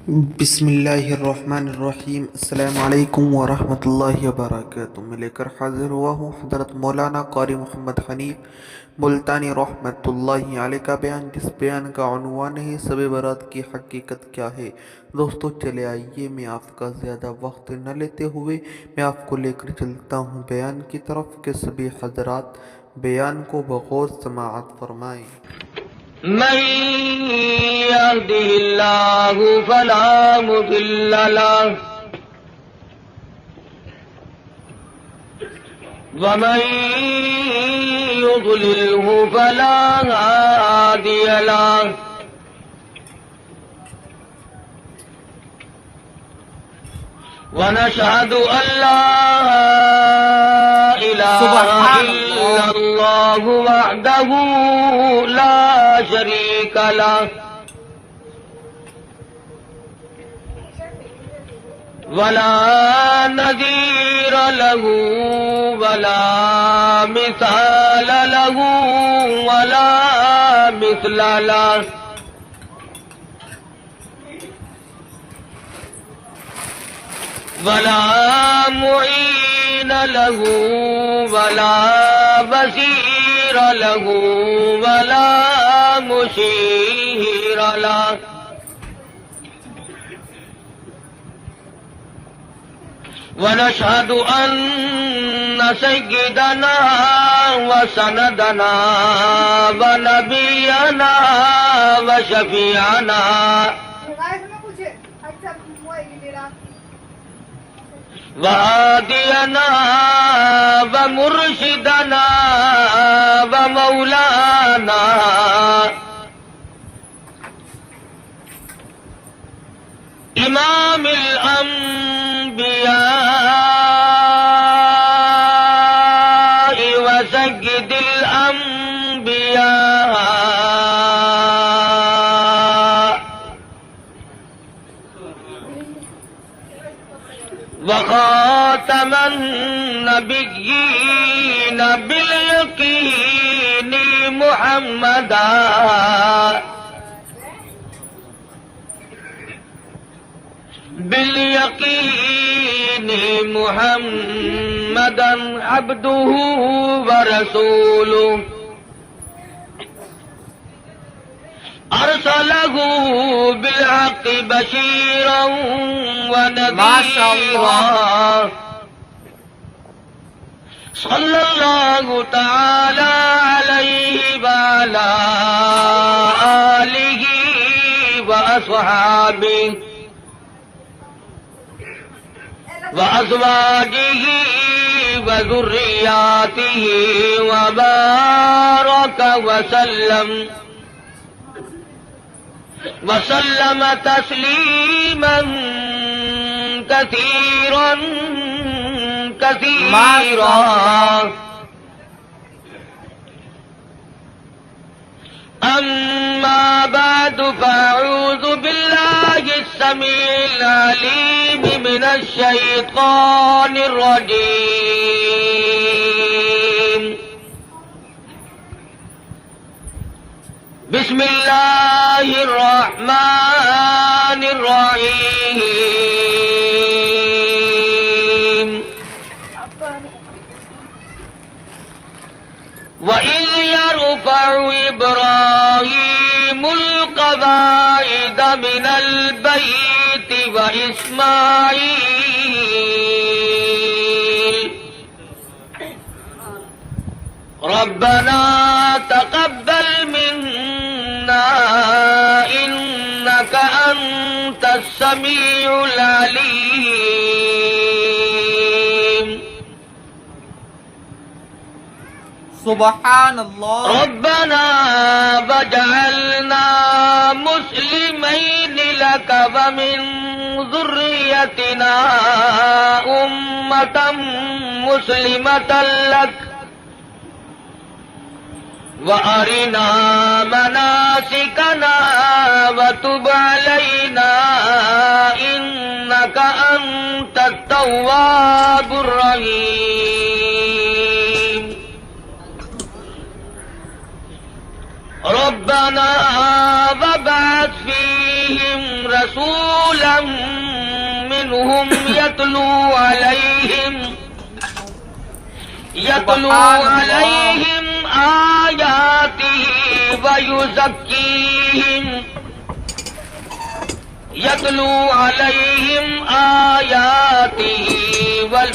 بسم اللہ الرحمن الرحیم۔ السلام علیکم ورحمۃ اللہ وبرکاتہ۔ میں لے کر حاضر ہوا ہوں حضرت مولانا قاری محمد حنیف ملتانی رحمۃ اللہ علیہ کا بیان، جس بیان کا عنوان ہے سب برات کی حقیقت کیا ہے۔ دوستو چلے آئیے، میں آپ کا زیادہ وقت نہ لیتے ہوئے میں آپ کو لے کر چلتا ہوں بیان کی طرف کہ سبھی حضرات بیان کو بغور سماعت فرمائیں۔ من يهده الله فلا مضل له ومن يضلله فلا هادي له ونشهد أن لا إله إلا الله وحده لا شريك له ولا نذير له ولا مثال له ولا مثل له ولا معين له ولا بصير له ولا مشير له ونشهد أن سيدنا وسندنا ونبينا وشفيعنا وهادينا ومرشدنا ومولانا إمام الأنبياء وسيد الأنبياء وخاتم النبيين باليقين محمدا عبده ورسوله أرسله بالحق بشيرا ونذيرا صلى الله تعالى عليه وعلى آله وأصحابه وأزواجه وذرياته وبارك وسلم تسليما كثيرا أما بعد، فأعوذ بالله السميع العليم من الشيطان الرجيم. بسم الله الرحمن الرحيم. وَإِذْ يَرْفَعُ إِبْرَاهِيمُ الْقَوَاعِدَ مِنَ الْبَيْتِ وَإِسْمَاعِيلُ رَبَّنَا تَقَبَّلْ مِنَّا إِنَّكَ أَنْتَ السَّمِيعُ الْعَلِيمُ. سبحان اللہ. ربنا وجعلنا مسلمين لك ومن ذريتنا أمة مسلمة لك وأرنا مناسكنا وتب علينا إنك أنت التواب الرحيم. ربنا وابعث فيهم رسولا رسولا منهم يتلو عليهم آياته ويزكيهم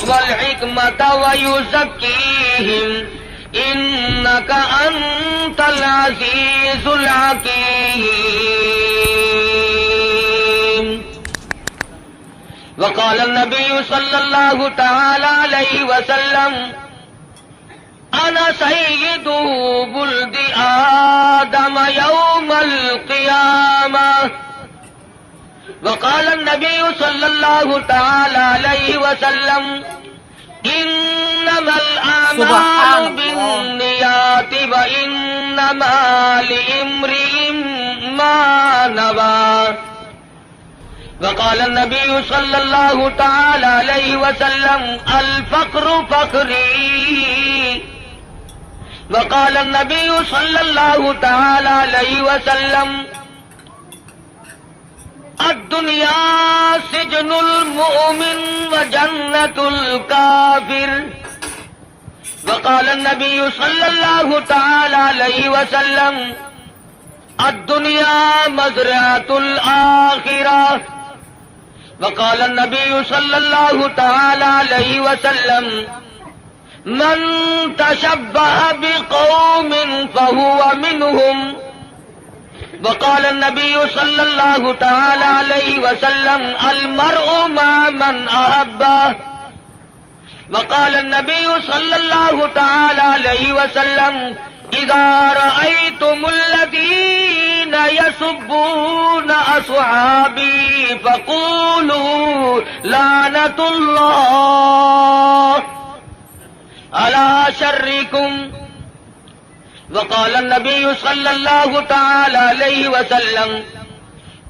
والحكمة ويزكيهم إنك أنت العزيز الحكيم. وقال النبي صلى الله تعالى عليه وسلم أنا سيد ولد آدم يوم القيامة. وقال النبي صلى الله تعالى عليه وسلم إنما الأعمال بالنيات وإنما لامرئ ما نوى. وقال النبي صلى الله تعالى عليه وسلم الفقر فقري. وقال النبي صلى الله تعالى عليه وسلم الدنيا سجن المؤمن وجنة الكافر. وقال النبي صلى الله تعالى عليه وسلم الدنيا مزرعة الآخرة. وقال النبي صلى الله تعالى عليه وسلم من تشبه بقوم فهو منهم. وقال النبي صلى الله تعالى عليه وسلم المرء مع من أحبه. وقال النبي صلى الله تعالى عليه وسلم إذا رأيتم الذين يسبون أصحابي فقولوا لعنة الله على شركم. وقال النبي صلى الله تعالى عليه وسلم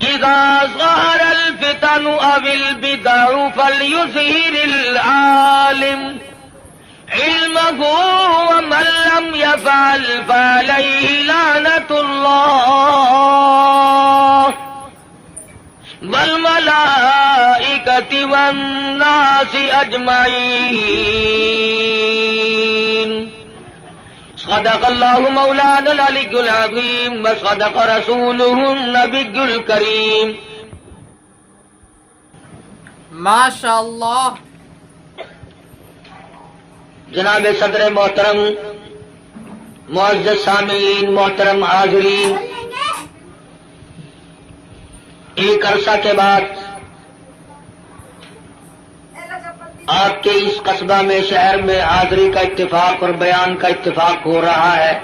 إذا ظهر الفتن أو البدع فليظهر العالم علمه ومن لم يفعل فعليه لعنة الله والملائكة والناس أجمعين. صدق الله مولانا العلي العظيم وصدق رسوله النبي الكريم. ماشاء اللہ. جناب صدر محترم، معزز سامعین، محترم حاضرین، ایک عرصہ کے بعد آپ کے اس قصبہ میں، شہر میں حاضری کا اتفاق اور بیان کا اتفاق ہو رہا ہے.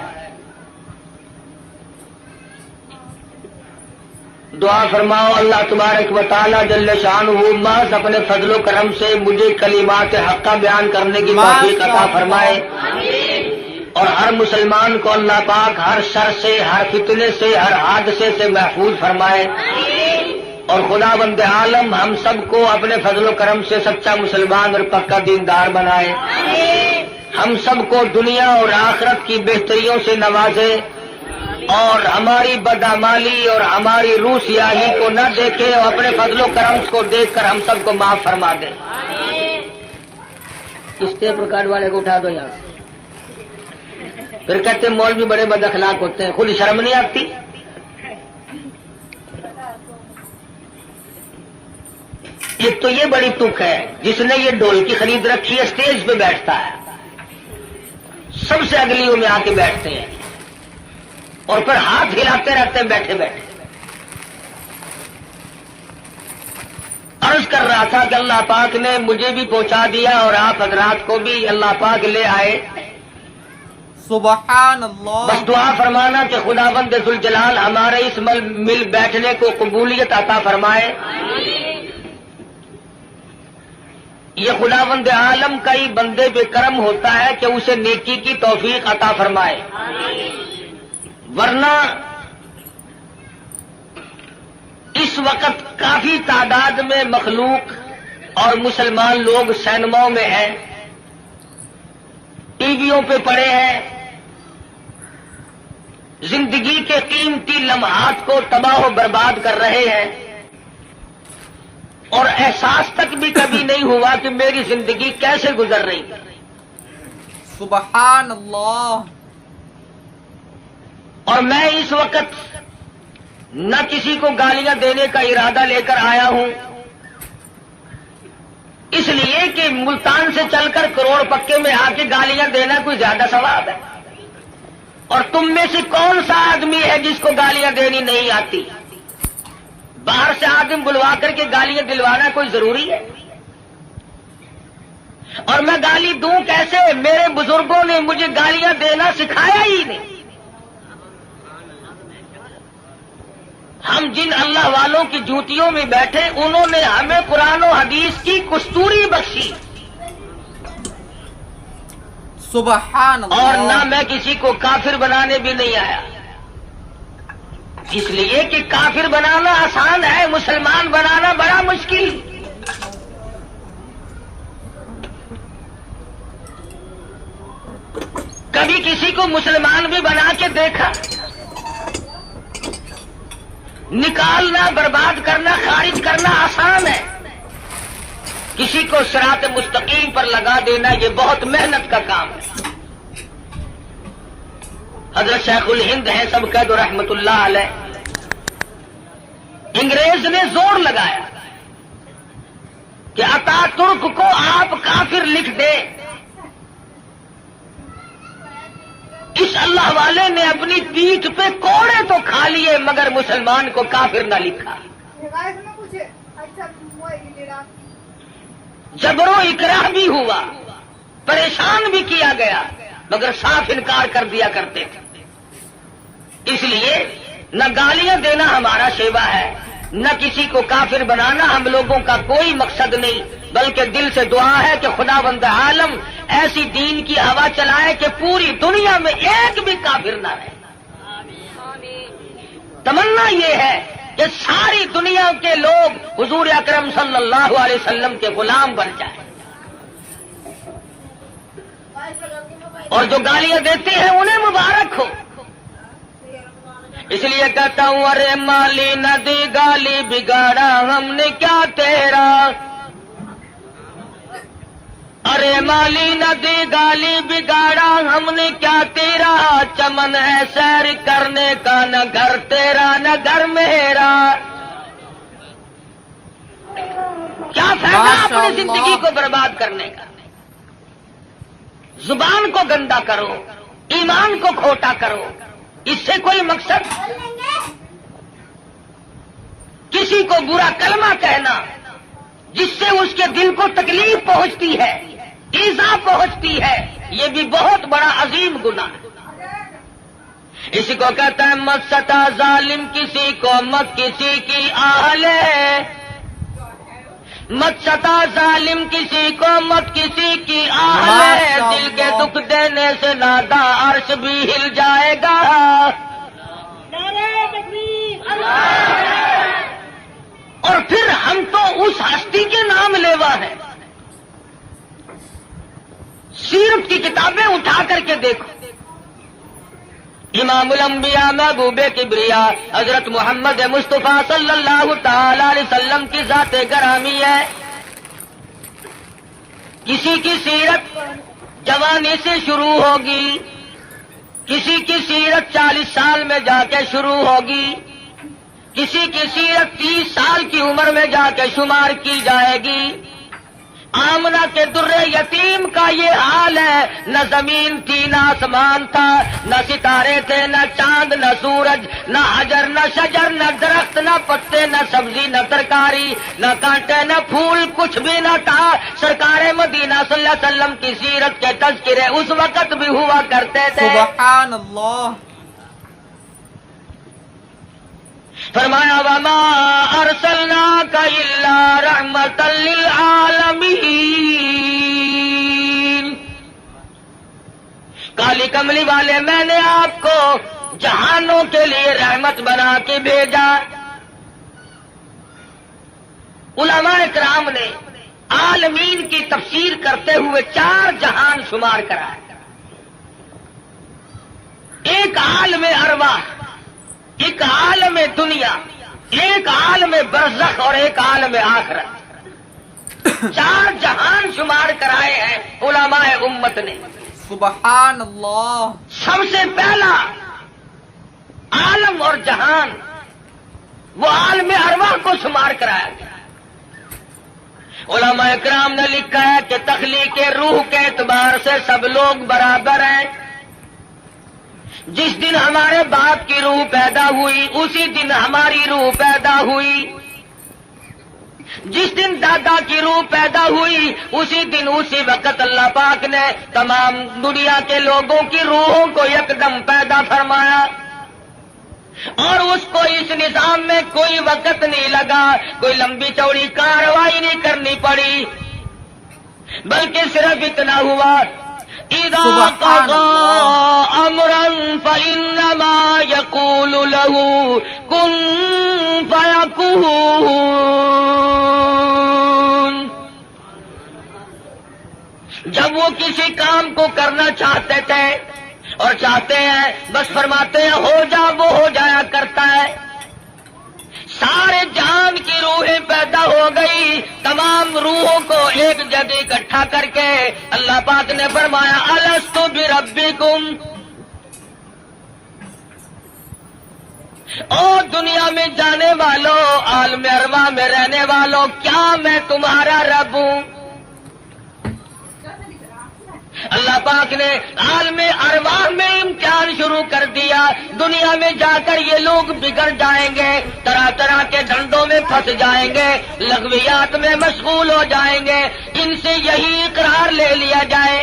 دعا فرماؤ اللہ تبارک و تعالی جل شانہ محض اپنے فضل و کرم سے مجھے کلمات حقہ بیان کرنے کی توفیق عطا فرمائے، اور ہر مسلمان کو اللہ پاک ہر شر سے، ہر فتنے سے، ہر حادثے سے محفوظ فرمائے، اور خداوند عالم ہم سب کو اپنے فضل و کرم سے سچا مسلمان اور پکا دیندار بنائے، ہم سب کو دنیا اور آخرت کی بہتریوں سے نوازے، اور ہماری بدعمالی اور ہماری روح سیاہی کو نہ دیکھے اور اپنے فضل و کرم کو دیکھ کر ہم سب کو معاف فرما دے. اس ٹیپ ریکارڈ والے کو اٹھا دو یہاں. پھر کہتے ہیں مولوی بڑے بد اخلاق ہوتے ہیں، خود شرم نہیں آتی؟ ایک تو یہ بڑی تک ہے جس نے یہ ڈھولکی خرید رکھی ہے، اسٹیج پہ بیٹھتا ہے، سب سے اگلیوں میں آ کے بیٹھتے ہیں اور پھر ہاتھ ہلاتے رہتے ہیں بیٹھے بیٹھے. عرض کر رہا تھا کہ اللہ پاک نے مجھے بھی پہنچا دیا اور آپ حضرات کو بھی اللہ پاک لے آئے. سبحان اللہ. بس دعا فرمانا کہ خداوند ذوالجلال ہمارے اس مل بیٹھنے کو قبولیت عطا فرمائے. یہ خداوند عالم کا ہی بندے پہ کرم ہوتا ہے کہ اسے نیکی کی توفیق عطا فرمائے، ورنہ اس وقت کافی تعداد میں مخلوق اور مسلمان لوگ سینماؤں میں ہیں، ٹی ویوں پہ پڑے ہیں، زندگی کے قیمتی لمحات کو تباہ و برباد کر رہے ہیں. احساس تک بھی کبھی نہیں ہوا کہ میری زندگی کیسے گزر رہی ہے۔ سبحان اللہ۔ اور میں اس وقت نہ کسی کو گالیاں دینے کا ارادہ لے کر آیا ہوں، اس لیے کہ ملتان سے چل کر کروڑ پکے میں آ کے گالیاں دینا کوئی زیادہ ثواب ہے۔ اور تم میں سے کون سا آدمی ہے جس کو گالیاں دینی نہیں آتی؟ باہر سے آدمی بلوا کر کے گالیاں دلوانا کوئی ضروری ہے؟ اور میں گالی دوں کیسے؟ میرے بزرگوں نے مجھے گالیاں دینا سکھایا ہی نہیں۔ ہم جن اللہ والوں کی جوتیوں میں بیٹھے انہوں نے ہمیں قرآن و حدیث کی کستوری بخشی، سبحان اللہ۔ اور نہ میں کسی کو کافر بنانے بھی نہیں آیا، اس لیے کہ کافر بنانا آسان ہے، مسلمان بنانا بڑا مشکل۔ کبھی کسی کو مسلمان بھی بنا کے دیکھا؟ نکالنا، برباد کرنا، خارج کرنا آسان ہے، کسی کو صراط مستقیم پر لگا دینا یہ بہت محنت کا کام ہے۔ حضرت شیخ الہند ہیں سب قید رحمت اللہ علیہ، انگریز نے زور لگایا کہ اتا ترک کو آپ کافر لکھ دیں۔ اس اللہ والے نے اپنی پیٹھ پہ کوڑے تو کھا لیے مگر مسلمان کو کافر نہ لکھا۔ جبر و اکراہ بھی ہوا، پریشان بھی کیا گیا، مگر صاف انکار کر دیا کرتے تھے۔ اس لیے نہ گالیاں دینا ہمارا شیوا ہے، نہ کسی کو کافر بنانا ہم لوگوں کا کوئی مقصد نہیں، بلکہ دل سے دعا ہے کہ خداوند عالم ایسی دین کی ہوا چلائے کہ پوری دنیا میں ایک بھی کافر نہ رہے۔ تمنا یہ ہے کہ ساری دنیا کے لوگ حضور اکرم صلی اللہ علیہ وسلم کے غلام بن جائیں، اور جو گالیاں دیتے ہیں انہیں مبارک ہو۔ اس لیے کہتا ہوں ارے مالی ندی گالی بگاڑا ہم نے کیا تیرا، ارے مالی ندی گالی بگاڑا ہم نے کیا تیرا، چمن ہے سیر کرنے کا نہ گھر تیرا نہ گھر میرا۔ کیا فائدہ اپنی زندگی کو برباد کرنے کا؟ زبان کو گندا کرو، ایمان کو کھوٹا کرو، اس سے کوئی مقصد؟ کسی کو برا کلمہ کہنا جس سے اس کے دل کو تکلیف پہنچتی ہے، ایذا پہنچتی ہے، یہ بھی بہت بڑا عظیم گناہ ہے۔ اسی کو کہتا ہے مت ستا ظالم کسی کو مت کسی کی آلے، مت ستا ظالم کسی کو مت کسی کی آلے، دل کے دکھ دینے سے نادا عرش بھی ہل جائے گا۔ اور پھر ہم تو اس ہستی کے نام لیوا ہیں۔ سیرت کی کتابیں اٹھا کر کے دیکھو، امام الانبیاء محبوب کبریا حضرت محمد مصطفیٰ صلی اللہ تعالی علیہ وسلم کی ذات گرامی ہے۔ کسی کی سیرت جوانی سے شروع ہوگی، کسی کی سیرت 40 سال میں جا کے شروع ہوگی، کسی کی سیرت 30 سال کی عمر میں جا کے شمار کی جائے گی۔ آمنہ کے در یتیم کا یہ حال ہے، نہ زمین تھی نہ آسمان تھا، نہ ستارے تھے نہ چاند نہ سورج، نہ حجر نہ شجر، نہ درخت نہ پتے، نہ سبزی نہ ترکاری، نہ کانٹے نہ پھول، کچھ بھی نہ تھا۔ سرکار مدینہ صلی اللہ علیہ وسلم کی سیرت کے تذکرے اس وقت بھی ہوا کرتے تھے۔ سبحان اللہ۔ فرمایا وما ارسلناک الا رحمۃ للعالمین، کالی کملی والے میں نے آپ کو جہانوں کے لیے رحمت بنا کے بھیجا۔ علماء کرام نے عالمین کی تفسیر کرتے ہوئے 4 جہان شمار کرا ہے۔ ایک عالم ارواح، ایک عالم دنیا، ایک عالم برزخ اور ایک عالم آخرت۔ 4 جہان شمار کرائے ہیں علماء امت نے۔ سبحان اللہ۔ سب سے پہلا عالم اور جہان وہ عالم ارواح کو شمار کرایا گیا۔ علماء اکرام نے لکھا ہے کہ تخلیق روح کے اعتبار سے سب لوگ برابر ہیں۔ جس دن ہمارے باپ کی روح پیدا ہوئی اسی دن ہماری روح پیدا ہوئی، جس دن دادا کی روح پیدا ہوئی اسی دن اسی وقت اللہ پاک نے تمام دنیا کے لوگوں کی روحوں کو یکدم پیدا فرمایا، اور اس کو اس نظام میں کوئی وقت نہیں لگا، کوئی لمبی چوڑی کارروائی نہیں کرنی پڑی، بلکہ صرف اتنا ہوا اذا قضى امرا فانما يقول له كن فيكون۔ جب وہ کسی کام کو کرنا چاہتے تھے اور چاہتے ہیں بس فرماتے ہیں ہو جا، وہ ہو جایا کرتا ہے۔ سارے جہان کی روحیں پیدا ہو گئی، تمام روحوں کو ایک جگہ اکٹھا کر کے اللہ پاک نے فرمایا الستو بربکم، او دنیا میں جانے والوں، عالم ارواح میں رہنے والوں، کیا میں تمہارا رب ہوں؟ اللہ پاک نے عالم ارواح میں امتحان شروع کر دیا۔ دنیا میں جا کر یہ لوگ بگڑ جائیں گے، طرح طرح کے دھندوں میں پھنس جائیں گے، لغویات میں مشغول ہو جائیں گے، ان سے یہی اقرار لے لیا جائے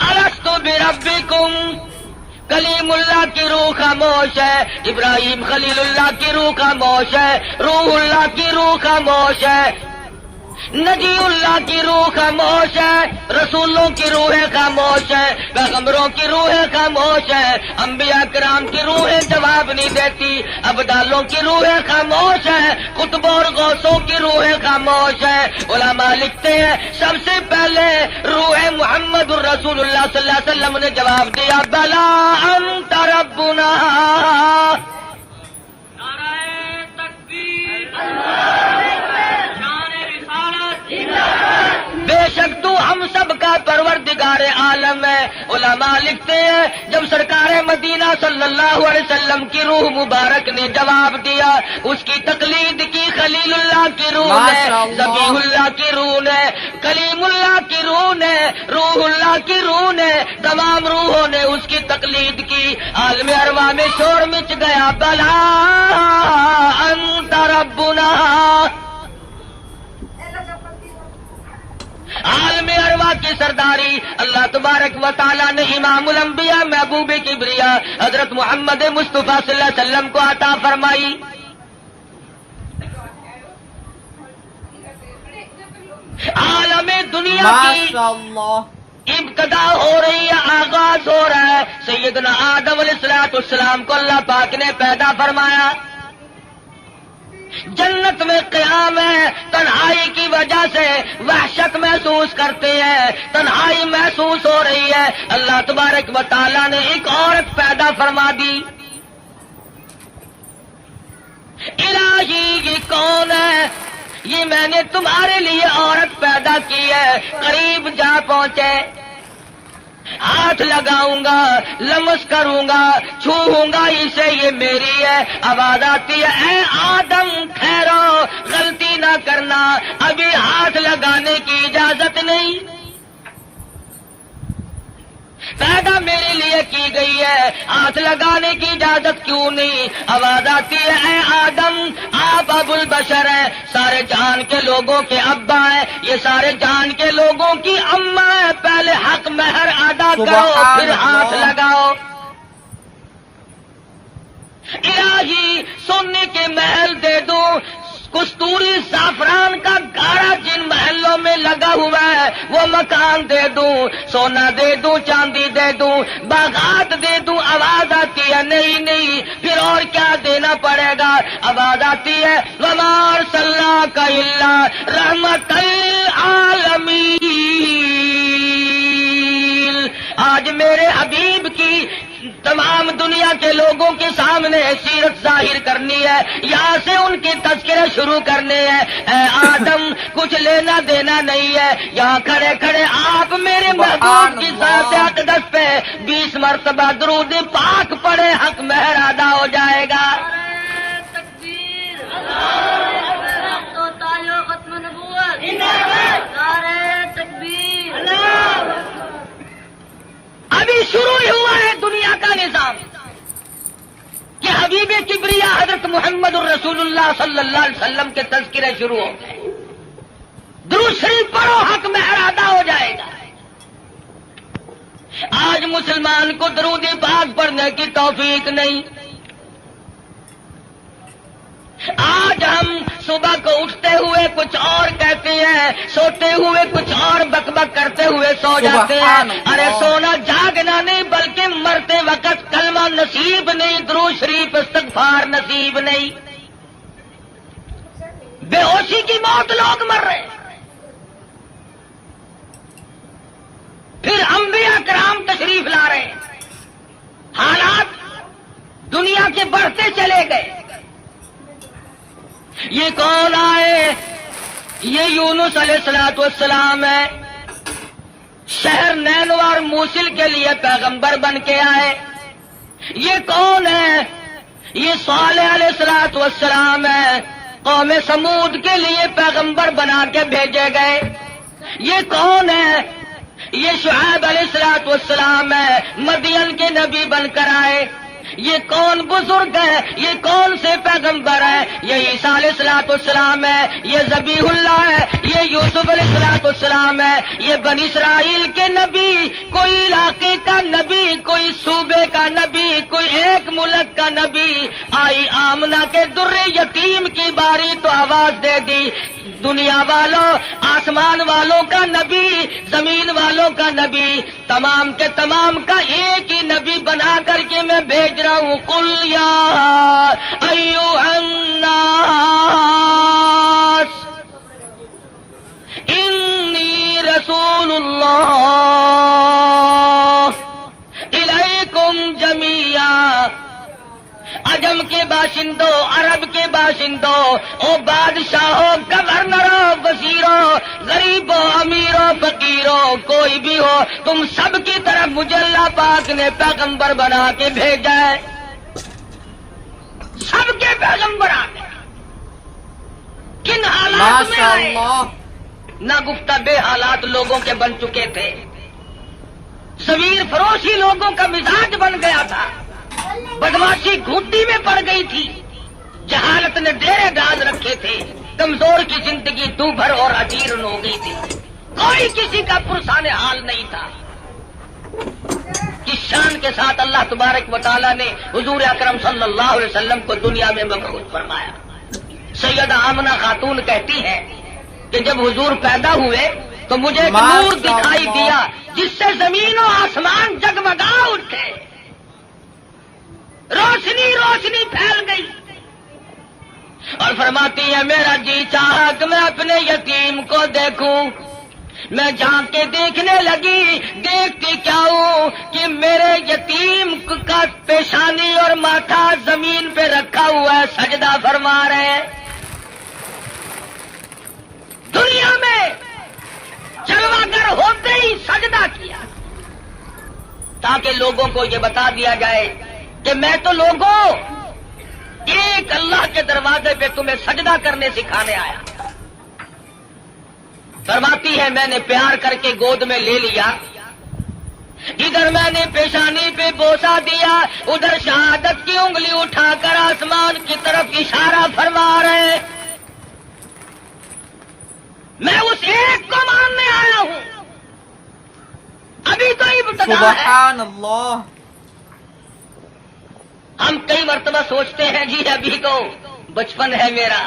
الستو بربکم۔ کلیم اللہ کی روح خاموش ہے، ابراہیم خلیل اللہ کی روح خاموش ہے، روح اللہ کی روح خاموش ہے، نجی اللہ کی روح خاموش ہے، رسولوں کی روحیں خاموش ہے، پیغمبروں کی روحیں خاموش ہے، انبیاء کرام کی روحیں جواب نہیں دیتی، ابدالوں کی روحیں خاموش ہے، قطبوں اور غوثوں کی روحیں خاموش ہے۔ علماء لکھتے ہیں سب سے پہلے روح محمد الرسول اللہ صلی اللہ علیہ وسلم نے جواب دیا بلا انت ربنا۔ بے شک تو ہم سب کا پروردگار عالم ہے۔ علماء لکھتے ہیں جب سرکار مدینہ صلی اللہ علیہ وسلم کی روح مبارک نے جواب دیا، اس کی تقلید کی خلیل اللہ کی روح نے، ذبیح اللہ کی روح نے، کلیم اللہ کی روح نے، روح اللہ کی روح نے، تمام روحوں نے اس کی تقلید کی۔ عالم ارواح میں شور مچ گیا بلا انت ربنا۔ عالم ارواح کی سرداری اللہ تبارک و تعالیٰ نے امام الانبیاء محبوب کبریا حضرت محمد مصطفیٰ صلی اللہ علیہ وسلم کو عطا فرمائی۔ عالم دنیا کی ابتدا ہو رہی ہے، آغاز ہو رہا ہے۔ سیدنا آدم علیہ السلام کو اللہ پاک نے پیدا فرمایا، جنت میں قیام ہے، تنہائی کی وجہ سے وحشت محسوس کرتے ہیں، تنہائی محسوس ہو رہی ہے، اللہ تبارک و تعالیٰ نے ایک عورت پیدا فرما دی۔ الہی یہ کون ہے؟ یہ میں نے تمہارے لیے عورت پیدا کی ہے۔ قریب جا پہنچے، ہاتھ لگاؤں گا، لمس کروں گا، چھوؤں گا اسے، یہ میری ہے۔ آواز آتی ہے اے آدم ٹھہرو، غلطی نہ کرنا، ابھی ہاتھ لگانے کی اجازت نہیں، پیدا میرے لیے کی گئی ہے، ہاتھ لگانے کی اجازت کیوں نہیں؟ آواز آتی ہے اے آدم آپ ابو البشر ہیں، سارے جہان کے لوگوں کے ابا ہیں، یہ سارے جہان کے لوگوں کی اماں ہیں، پہلے حق مہر ادا کرو پھر ہاتھ لگاؤ۔ الہی سونے کے محل دے دوں، کستوری زعفران کا گاڑا جن محلوں میں لگا ہوا ہے وہ مکان دے دوں، سونا دے دوں، چاندی دے دوں، باغات دے دوں۔ آواز آتی ہے نہیں نہیں، پھر اور کیا دینا پڑے گا؟ آواز آتی ہے وما ارسلناک الا رحمۃ للعالمین۔ آج میرے حبیب کی تمام دنیا کے لوگوں کے سامنے سیرت ظاہر کرنی ہے، یہاں سے ان کے تذکرے شروع کرنے ہیں۔ اے آدم کچھ لینا دینا نہیں ہے، یہاں کھڑے کھڑے آپ میرے محبوب کی ذات اقدس پہ 20 مرتبہ درود پاک پڑے، حق مہر ادا ہو جائے گا۔ ابھی شروع ہی ہوا ہے دنیا کا نظام کہ حبیب کبریا حضرت محمد الرسول اللہ صلی اللہ علیہ وسلم کے تذکرے شروع ہو گئے۔ درود شریف پڑھو، حق مہر ادا ہو جائے گا۔ آج مسلمان کو درود پاک پڑھنے کی توفیق نہیں۔ آج ہم صبح کو اٹھتے ہوئے کچھ اور کہتے ہیں، سوتے ہوئے کچھ اور بک بک کرتے ہوئے سو جاتے ہیں۔ ارے سونا جاگنا نہیں، بلکہ مرتے وقت کلمہ نصیب نہیں، درود شریف استغفار نصیب نہیں۔ بے ہوشی کی موت لوگ مر رہے ہیں۔ پھر انبیاء کرام تشریف لا رہے ہیں، حالات دنیا کے بڑھتے چلے گئے۔ یہ کون آئے؟ یہ یونس علیہ السلام ہے، شہر نینوار موصل کے لیے پیغمبر بن کے آئے۔ یہ کون ہے؟ یہ صالح علیہ السلام ہے، قوم سمود کے لیے پیغمبر بنا کے بھیجے گئے۔ یہ کون ہے؟ یہ شعیب علیہ السلام ہے، مدین کے نبی بن کر آئے۔ یہ کون بزرگ ہے؟ یہ کون سے پیغمبر ہے؟ یہ عیسیٰ علیہ السلام ہے، یہ ذبیح اللہ ہے، یہ یوسف علیہ السلام ہے، یہ بنی اسرائیل کے نبی، کوئی علاقے کا نبی، کوئی صوبے کا نبی، کوئی ایک ملک کا نبی۔ آئی آمنہ کے در یتیم کی باری تو آواز دے دی، دنیا والوں، آسمان والوں کا نبی، زمین والوں کا نبی، تمام کے تمام کا ایک ہی نبی بنا کر کے میں بھیج رہا ہوں۔ قل یا ایھا الناس انی رسول اللہ الیکم جمیعا۔ عجم کے باشندوں، عرب کے باشندوں، او بادشاہوں، گورنروں، وزیروں، غریبوں، امیروں، فقیروں، کوئی بھی ہو، تم سب کی طرف مجھے اللہ پاک نے پیغمبر بنا کے بھیجا ہے۔ سب کے پیغمبر آ گئے۔ کن حالات میں آئے؟ نہ گفتہ بے حالات لوگوں کے بن چکے تھے، زمین فروشی لوگوں کا مزاج بن گیا تھا، بدماشی گھوٹی میں پڑ گئی تھی، جہالت نے ڈیرے ڈال رکھے تھے، کمزور کی زندگی دوبھر اور اجیرن ہو گئی تھی، کوئی کسی کا پرسان حال نہیں تھا۔ کس شان کے ساتھ اللہ تبارک و تعالیٰ نے حضور اکرم صلی اللہ علیہ وسلم کو دنیا میں مبعوث فرمایا۔ سیدہ آمنہ خاتون کہتی ہے کہ جب حضور پیدا ہوئے تو مجھے ایک نور دکھائی دیا جس سے زمین و آسمان جگمگا اٹھے، روشنی روشنی پھیل گئی، اور فرماتی ہے میرا جی چاہا کہ میں اپنے یتیم کو دیکھوں۔ میں جھانک کے دیکھنے لگی، دیکھتی کیا ہوں کہ میرے یتیم کا پیشانی اور ماتھا زمین پہ رکھا ہوا ہے، سجدہ فرما رہے ہیں۔ دنیا میں چرواگر ہوتے ہی سجدہ کیا تاکہ لوگوں کو یہ بتا دیا جائے کہ میں تو لوگوں ایک اللہ کے دروازے پہ تمہیں سجدہ کرنے سکھانے آیا۔ فرماتی ہے میں نے پیار کر کے گود میں لے لیا، ادھر میں نے پیشانی پہ بوسا دیا، ادھر شہادت کی انگلی اٹھا کر آسمان کی طرف اشارہ فرما رہے۔ میں اس ایک کو ماننے آیا ہوں، ابھی تو ابتدا ہے۔ سبحان اللہ۔ ہم کئی مرتبہ سوچتے ہیں جی ابھی تو بچپن ہے میرا،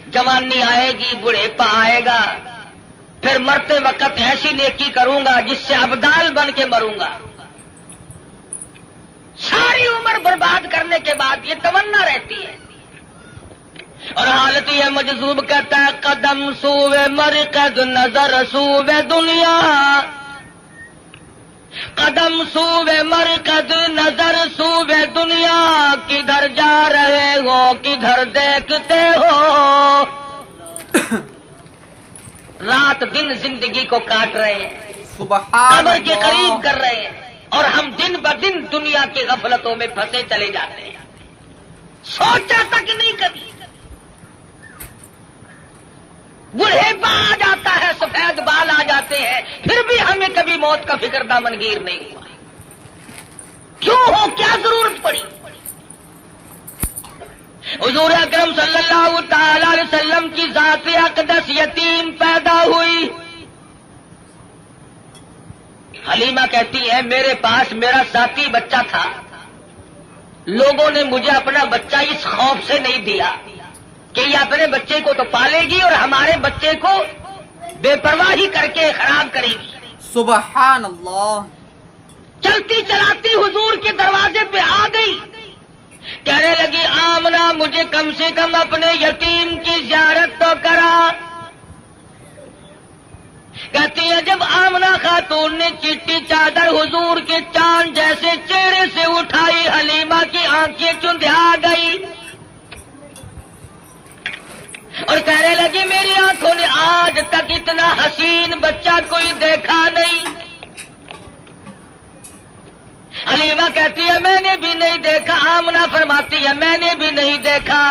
جوانی آئے گی، بڑھیپا آئے گا، پھر مرتے وقت ایسی نیکی کروں گا جس سے ابدال بن کے مروں گا۔ ساری عمر برباد کرنے کے بعد یہ تمنا رہتی ہے، اور حالت یہ مجذوب کہتا ہے قدم سوئے مرقد نظر سوئے دنیا، قدم سوے مرکز نظر سوے دنیا کدھر جا رہے ہو کدھر دیکھتے ہو رات دن زندگی کو کاٹ رہے ہیں سبحان قبر کے اللہ. قریب کر رہے ہیں اور ہم دن بدن دنیا کی غفلتوں میں پھنسے چلے جاتے ہیں سوچا تک نہیں کبھی بڑھےپا آ جاتا ہے سفید بال آ جاتے ہیں پھر بھی ہمیں کبھی موت کا فکر دامنگیر نہیں ہوا کیوں ہو کیا ضرورت پڑی حضور اکرم صلی اللہ تعالی علیہ وسلم کی ذات اقدس یتیم پیدا ہوئی حلیمہ کہتی ہے میرے پاس میرا ساتھی بچہ تھا لوگوں نے مجھے اپنا بچہ اس خوف سے نہیں دیا کہ یہ اپنے بچے کو تو پالے گی اور ہمارے بچے کو بے پرواہی کر کے خراب کرے گی سبحان اللہ. چلتی چلاتی حضور کے دروازے پہ آ گئی کہنے لگی آمنہ مجھے کم سے کم اپنے یتیم کی زیارت تو کرا کہتی ہے جب آمنہ خاتون نے چٹی چادر حضور کے چاند جیسے چہرے سے اٹھائی حلیمہ کی آنکھیں چندھیا گئی اور کہنے لگی میری آنکھوں نے آج تک اتنا حسین بچہ کوئی دیکھا نہیں حلیمہ کہتی ہے میں نے بھی نہیں دیکھا آمنہ فرماتی ہے میں نے بھی نہیں دیکھا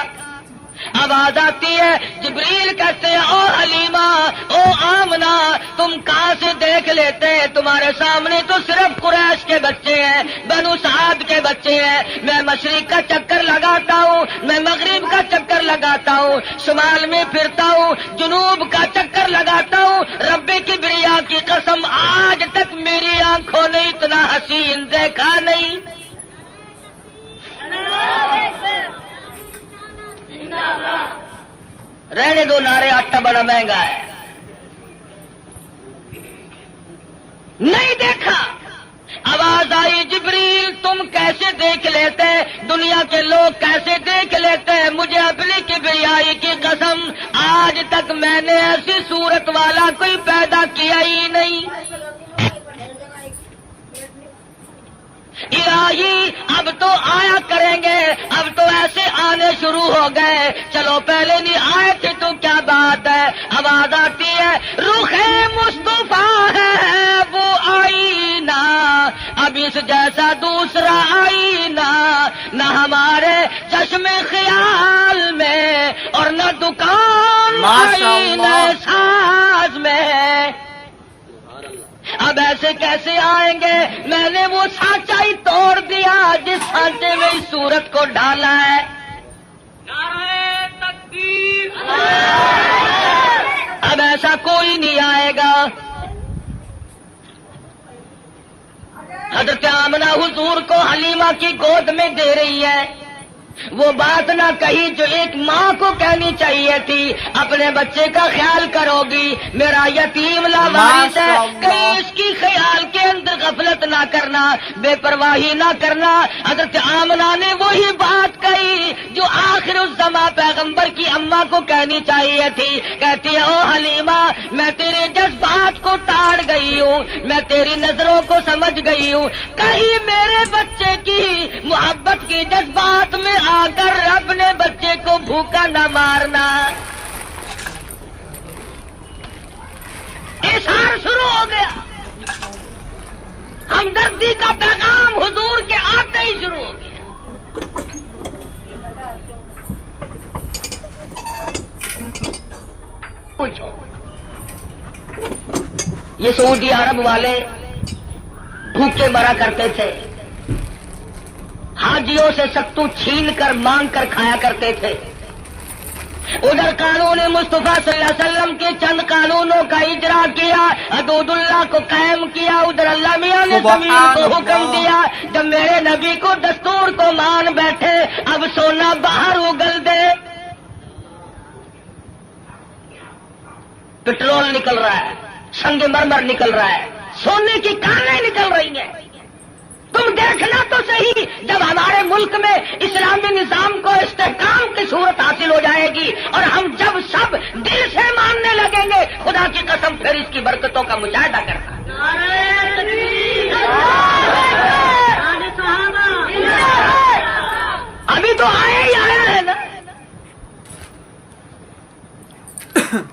آواز آتی ہے جبریل کہتے ہیں او حلیمہ او آمنہ تم کہاں سے دیکھ لیتے ہیں تمہارے سامنے تو صرف قریش کے بچے ہیں بنو سعد کے بچے ہیں میں مشرق کا چکر لگاتا ہوں میں مغرب کا چکر لگاتا ہوں شمال میں پھرتا ہوں جنوب کا چکر لگاتا ہوں رب کبریا کی قسم آج تک میری آنکھوں نے اتنا حسین دیکھا نہیں رہنے دو نعرے آٹا بڑا مہنگا ہے نہیں دیکھا آواز آئی جبریل تم کیسے دیکھ لیتے دنیا کے لوگ کیسے دیکھ لیتے مجھے اپنی کبریائی کی قسم آج تک میں نے ایسی صورت والا کوئی پیدا کیا ہی نہیں الہی اب تو آیا کریں گے اب تو ایسے آنے شروع ہو گئے چلو پہلے نہیں آئے تھے تو کیا بات ہے آواز آتی ہے رخ مصطفیٰ ہے وہ آئینہ اب اس جیسا دوسرا آئینہ نہ ہمارے چشم خیال میں اور نہ دکان آئینے ساز میں اب ایسے کیسے آئیں گے میں نے وہ سانچا ہی توڑ دیا جس سانچے میں اس صورت کو ڈالا ہے نعرہ تکبیر اب ایسا کوئی نہیں آئے گا حضرت آمنہ حضور کو حلیمہ کی گود میں دے رہی ہے وہ بات نہ کہی جو ایک ماں کو کہنی چاہیے تھی اپنے بچے کا خیال کرو گی میرا یتیم لاوارث ہے کہیں اس کی خیال کے اندر غفلت نہ کرنا بے پرواہی نہ کرنا حضرت آمنہ نے وہی بات کہی جو آخر الزمان پیغمبر کی اماں کو کہنی چاہیے تھی کہتی ہے او حلیمہ میں تیرے جذبات کو تاڑ گئی ہوں میں تیری نظروں کو سمجھ گئی ہوں کہیں میرے بچے کی محبت کی جذبات میں آ کر اپنے بچے کو بھوکا نہ مارنا اظہار شروع ہو گیا ہمدردی کا پیغام حضور کے آتے ہی شروع ہو گیا پوچھو یہ سعودی عرب والے بھوکے مرا کرتے تھے حاجیوں سے ستو چھین کر مانگ کر کھایا کرتے تھے ادھر قانون مصطفیٰ صلی اللہ علیہ وسلم کے چند قانونوں کا اجرا کیا حدود اللہ کو قائم کیا ادھر اللہ میاں نے زمین کو حکم دیا جب میرے نبی کو دستور کو مان بیٹھے اب سونا باہر اگل دے پٹرول نکل رہا ہے سنگ مرمر نکل رہا ہے سونے کی کانیں نکل رہی ہیں تم دیکھنا تو صحیح جب ہمارے ملک میں اسلامی نظام کو استحکام کی صورت حاصل ہو جائے گی اور ہم جب سب دل سے ماننے لگیں گے خدا کی قسم پھر اس کی برکتوں کا مشاہدہ کرنا تو آیا ہی آیا ہے نا.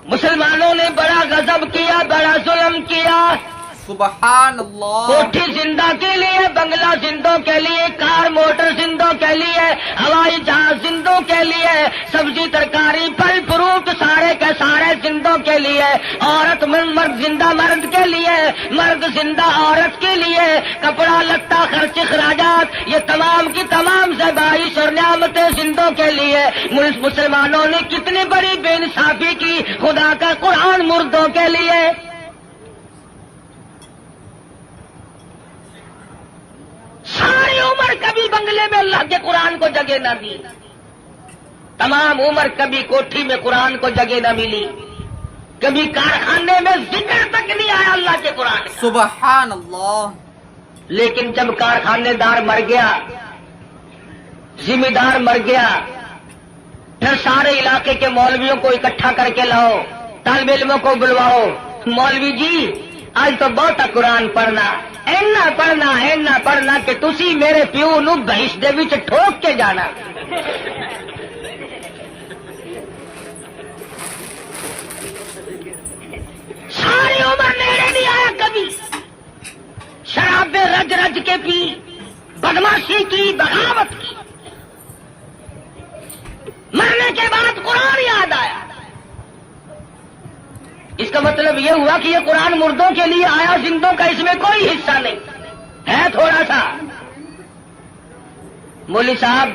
مسلمانوں نے بڑا غضب کیا، بڑا ظلم کیا. سبحان اللہ. کوٹھی زندہ کے لیے، بنگلہ زندوں کے لیے، کار موٹر زندوں کے لیے، ہوائی جہاز زندوں کے لیے، سبزی ترکاری پھل فروٹ سارے کے سارے زندوں کے لیے، عورت مرد زندہ مرد کے لیے، مرد زندہ عورت کے لیے، کپڑا لتا خرچ اخراجات یہ تمام کی تمام زیبائش اور نعمتیں زندوں کے لیے. مسلمانوں نے کتنی بڑی بے انصافی کی. خدا کا قرآن مردوں کے لیے. ساری عمر کبھی بنگلے میں اللہ کے قرآن کو جگہ نہ دی، تمام عمر کبھی کوٹھی میں قرآن کو جگہ نہ ملی، کبھی کارخانے میں ذکر تک نہیں آیا اللہ کے قرآن کا. سبحان اللہ. لیکن جب کارخانے دار مر گیا، ذمہ دار مر گیا، پھر سارے علاقے کے مولویوں کو اکٹھا کر کے لاؤ، طالب علموں کو بلواؤ. مولوی جی آج تو بہت قرآن پڑھنا، اینا پڑھنا کہ تسی میرے پیو نو بہش دے وچ ٹھوک کے جانا. ساری عمر نیڑے نہیں آیا کبھی. شرابیں رج رج کے پی، بدماشی کی، بغاوت کی. مرنے کے بعد قرآن یاد آیا. اس کا مطلب یہ ہوا کہ یہ قرآن مردوں کے لیے آیا، زندوں کا اس میں کوئی حصہ نہیں ہے. تھوڑا سا مولوی صاحب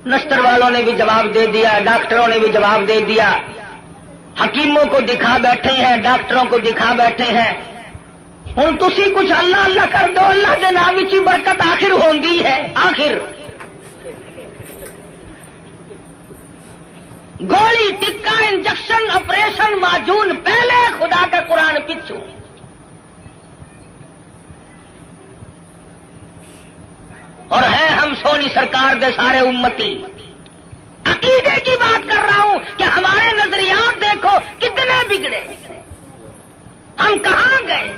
نستر والوں نے بھی جواب دے دیا، ڈاکٹروں نے بھی جواب دے دیا، حکیموں کو دکھا بیٹھے ہیں، ڈاکٹروں کو دکھا بیٹھے ہیں. ہوں تسی کچھ اللہ اللہ کر دو، اللہ کے نام کی برکت آخر ہوندی ہے. آخر گولی ٹکا انجیکشن آپریشن معجون پہلے، خدا کا قرآن پچھو. اور ہے ہم سونی سرکار دے سارے امتی. عقیدے کی بات کر رہا ہوں کہ ہمارے نظریات دیکھو کتنے بگڑے، ہم کہاں گئے.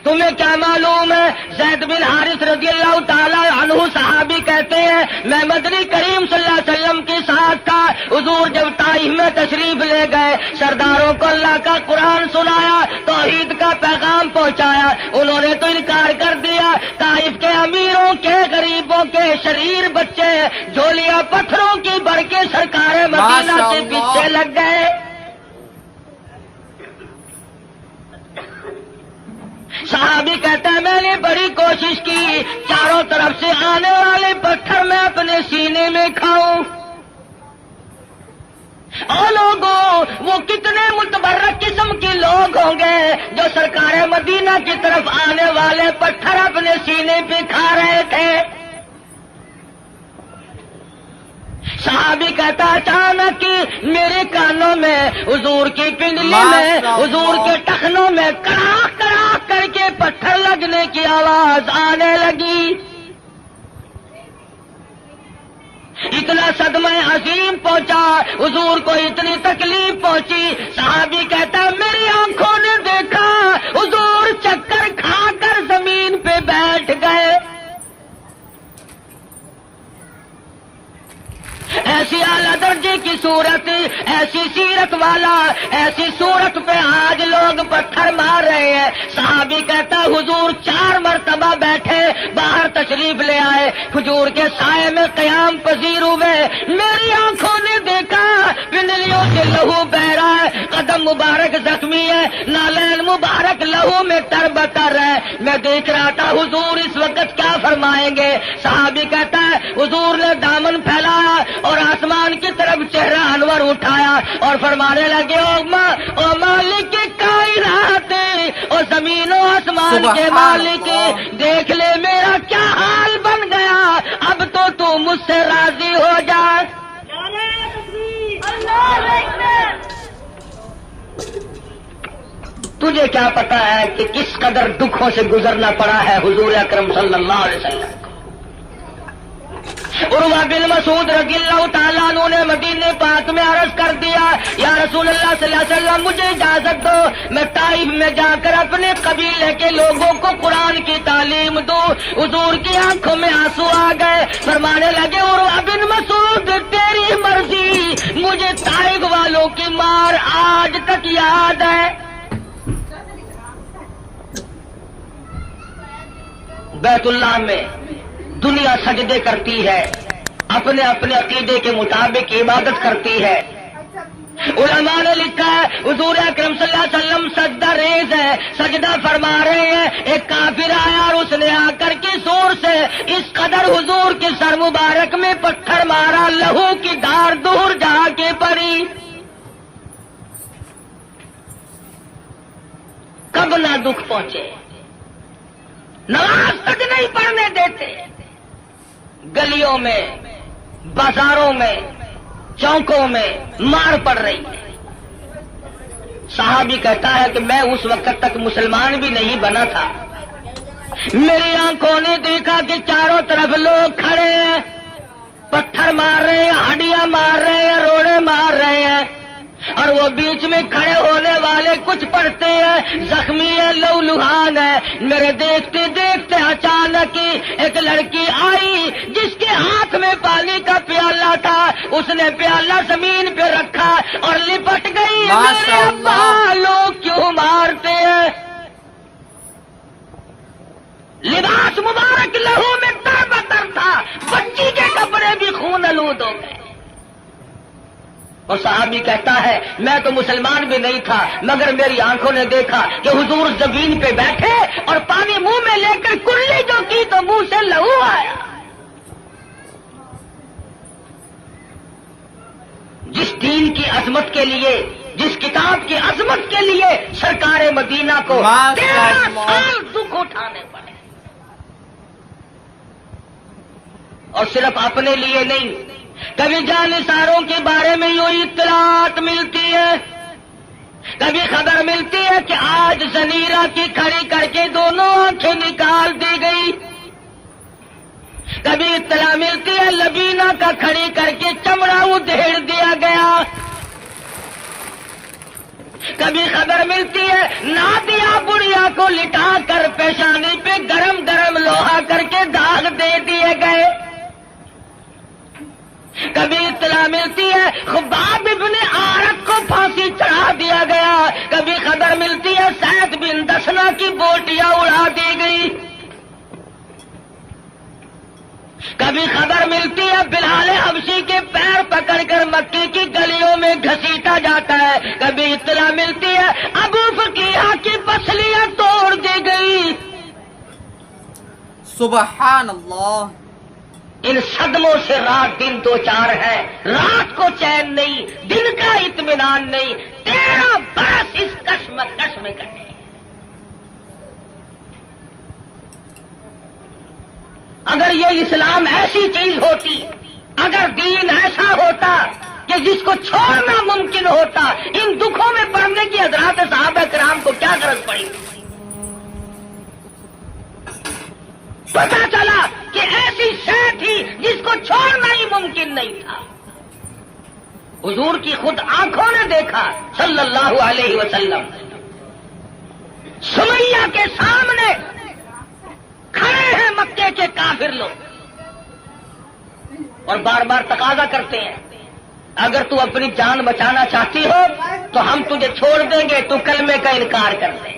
تمہیں کیا معلوم ہے؟ زید بن حارث رضی اللہ تعالی عنہ صحابی کہتے ہیں میں مدنی کریم صلی اللہ علیہ وسلم کے ساتھ تھا. حضور جب طائف میں تشریف لے گئے، سرداروں کو اللہ کا قرآن سنایا، توحید کا پیغام پہنچایا. انہوں نے تو انکار کر دیا. طائف کے امیروں کے، غریبوں کے، شریر بچے جھولیاں پتھروں کی بھر کے سرکار مدینہ کے پیچھے لگ گئے. صحابی کہتا ہے میں نے بڑی کوشش کی، چاروں طرف سے آنے والے پتھر میں اپنے سینے میں کھاؤں. اور لوگوں وہ کتنے متبرک قسم کے لوگ ہوں گے جو سرکار مدینہ کی طرف آنے والے پتھر اپنے سینے پہ کھا رہے تھے. صحابی کہتا اچانک میرے کانوں میں، حضور کی پنڈلی میں، حضور کے ٹخنوں میں کڑاک کڑاک کر کے پتھر لگنے کی آواز آنے لگی. اتنا صدمہ عظیم پہنچا، حضور کو اتنی تکلیف پہنچی. صحابی کہتا میری آنکھوں نے دیکھا حضور چکر کھا کر زمین پہ بیٹھ گئے. ایسی اعلیٰ درجے کی صورت، ایسی سیرت والا، ایسی صورت پہ آج لوگ پتھر مار رہے ہیں. صحابی کہتا حضور 4 مرتبہ بیٹھے، باہر تشریف لے آئے، کھجور کے سائے میں قیام پذیر ہوئے. میری آنکھوں نے دیکھا پنڈلیوں سے لہو بہ رہا ہے، قدم مبارک زخمی ہے، نالین مبارک لہو میں تربتر ہے. میں دیکھ رہا تھا حضور اس وقت کیا فرمائیں گے. صحابی کہتا ہے حضور نے دامن پھیلایا اور آسمان کی طرف چہرہ انور اٹھایا اور فرمانے لگے او مالک کائنات، اور زمین و آسمان کے مالک، دیکھ لے میرا کیا حال بن گیا، اب تو مجھ سے راضی ہو جا. تجھے کیا پتا ہے کہ کس قدر دکھوں سے گزرنا پڑا ہے حضور اکرم صلی اللہ علیہ وسلم. عروہ بن مسعود رضی اللہ تعالیٰ عنہ نے مدینے پاک میں عرض کر دیا یا رسول اللہ صلی اللہ علیہ وسلم مجھے اجازت دو میں طائف میں جا کر اپنے قبیلے کے لوگوں کو قرآن کی تعلیم دوں. حضور کی آنکھوں میں آنسو آ گئے. فرمانے لگے عروہ بن مسعود تیری مرضی, مجھے طائف والوں کی مار آج تک یاد ہے. بیت اللہ میں دنیا سجدے کرتی ہے, اپنے اپنے عقیدے کے مطابق عبادت کرتی ہے. علماء نے لکھا ہے حضور اکرم صلی اللہ علیہ وسلم سجدہ ریز ہے, سجدہ فرما رہے ہیں. ایک کافر آیا اور اس نے آ کر کے زور سے اس قدر حضور کے سر مبارک میں پتھر مارا, لہو کی دھار دور جا کے پڑی. کب نہ دکھ پہنچے, نماز تک نہیں پڑھنے دیتے. گلیوں میں, بازاروں میں, چوکوں میں مار پڑ رہی ہے. صحابی کہتا ہے کہ میں اس وقت تک مسلمان بھی نہیں بنا تھا. میری آنکھوں نے دیکھا کہ چاروں طرف لوگ کھڑے ہیں, پتھر مار رہے ہیں, ہڈیاں مار رہے ہیں, روڑے مار رہے ہیں, اور وہ بیچ میں کھڑے ہونے والے کچھ پڑھتے ہیں, زخمی ہے, لو لہان ہے. میرے دیکھتے دیکھتے اچانک ہی ایک لڑکی آئی جس کے ہاتھ میں پانی کا پیالہ تھا. اس نے پیالہ زمین پہ رکھا اور لپٹ گئی. میرے ابا لوگ کیوں مارتے ہیں؟ لباس مبارک لہو میں تر بتر تھا, بچی کے کپڑے بھی خون آلود ہو گئے. اور صحابی کہتا ہے میں تو مسلمان بھی نہیں تھا, مگر میری آنکھوں نے دیکھا کہ حضور زمین پہ بیٹھے اور پانی منہ میں لے کر کلی جو کی تو منہ سے لہو آیا. جس دین کی عظمت کے لیے, جس کتاب کی عظمت کے لیے سرکار مدینہ کو 13 سال دکھ اٹھانے پڑے, اور صرف اپنے لیے نہیں, کبھی جانثاروں کے بارے میں یوں اطلاعات ملتی ہے, کبھی خبر ملتی ہے کہ آج زنیرہ کی کھڑی کر کے دونوں آنکھیں نکال دی گئی, کبھی اطلاع ملتی ہے لبینہ کا کھڑی کر کے چمڑا ادھیڑ دیا گیا, کبھی خبر ملتی ہے نادیہ بڑھیا کو لٹا کر پیشانی پہ گرم گرم لوہا کر کے داغ دے دیے گئے, کبھی اطلاع ملتی ہے خباب ابن عارت کو پھانسی چڑھا دیا گیا, کبھی خبر ملتی ہے سعد بن دسنا کی بوٹیاں اڑا دی گئی, کبھی خبر ملتی ہے بلال حبشی کے پیر پکڑ کر مکی کی گلیوں میں گھسیٹا جاتا ہے, کبھی اطلاع ملتی ہے ابو فقیہ کی پسلیاں توڑ دی گئی. سبحان اللہ. ان صدموں سے رات دن دو چار ہے, رات کو چین نہیں, دن کا اطمینان نہیں, 13 برس اس کشمکش میں کٹے. اگر یہ اسلام ایسی چیز ہوتی, اگر دین ایسا ہوتا کہ جس کو چھوڑنا ممکن ہوتا, ان دکھوں میں پڑنے کی حضرات صحابہ کرام کو کیا غرض پڑی؟ پتا چلا کہ ایسی شے تھی جس کو چھوڑنا ہی ممکن نہیں تھا. حضور کی خود آنکھوں نے دیکھا صلی اللہ علیہ وسلم, سمیہ کے سامنے کھڑے ہیں مکے کے کافر لوگ, اور بار بار تقاضا کرتے ہیں اگر تو اپنی جان بچانا چاہتی ہو تو ہم تجھے چھوڑ دیں گے, تو کلمے کا انکار کر دیں.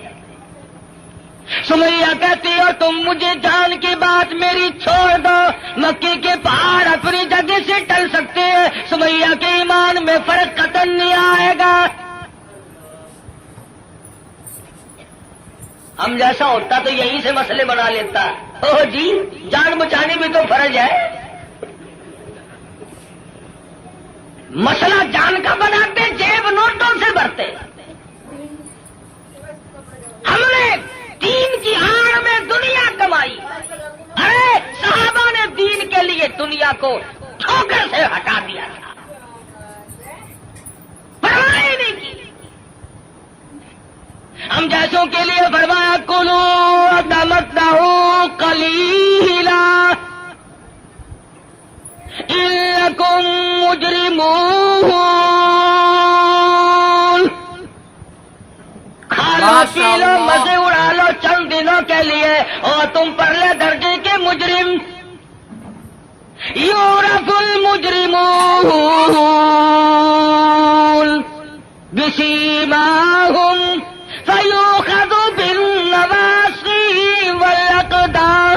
سمیہ کہتی اور تم مجھے جان کی بات میری چھوڑ دو, مکے کے پہاڑ اپنی جگہ سے ٹل سکتے ہیں, سمیہ کے ایمان میں فرق قطعاً نہیں آئے گا. ہم جیسا ہوتا تو یہیں سے مسئلے بنا لیتا. اوہ جی جان بچانی بھی تو فرض ہے. مسئلہ جان کا بناتے, جیب نوٹوں سے بھرتے. ہم نے دین کی آڑ میں دنیا کمائی. ارے صحابہ نے دین کے لیے دنیا کو ٹھوکر سے ہٹا دیا تھا, پرواہ ہی نہیں کی. ہم جیسوں کے لیے فرمایا کلو تمتعوا قلیلا انکم مجرمون. پی لو مزے اڑا لو چند دنوں کے لیے اور تم پرلے درجے کے مجرم یورث المجرمون بسیماہم فیؤخذ بالنواصی والاقدام،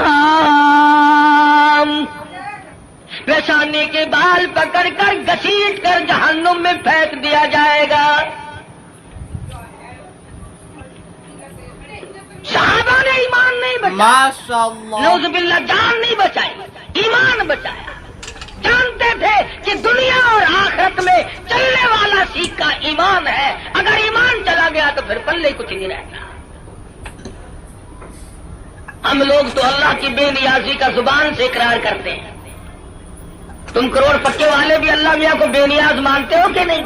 پیشانی کے بال پکڑ کر گھسیٹ کر جہنم میں پھینک دیا جائے گا۔ صحابہ نے ایمان نہیں بچایا، ماشاء اللہ، نعوذ باللہ جان نہیں بچائی، ایمان بچایا۔ جانتے تھے کہ دنیا اور آخرت میں چلنے والا سیکھا ایمان ہے، اگر ایمان چلا گیا تو پھر پلے کچھ نہیں رہتا۔ ہم لوگ تو اللہ کی بے نیازی کا زبان سے اقرار کرتے ہیں، تم کروڑ پکے والے بھی اللہ میاں کو بے نیاز مانتے ہو کہ نہیں؟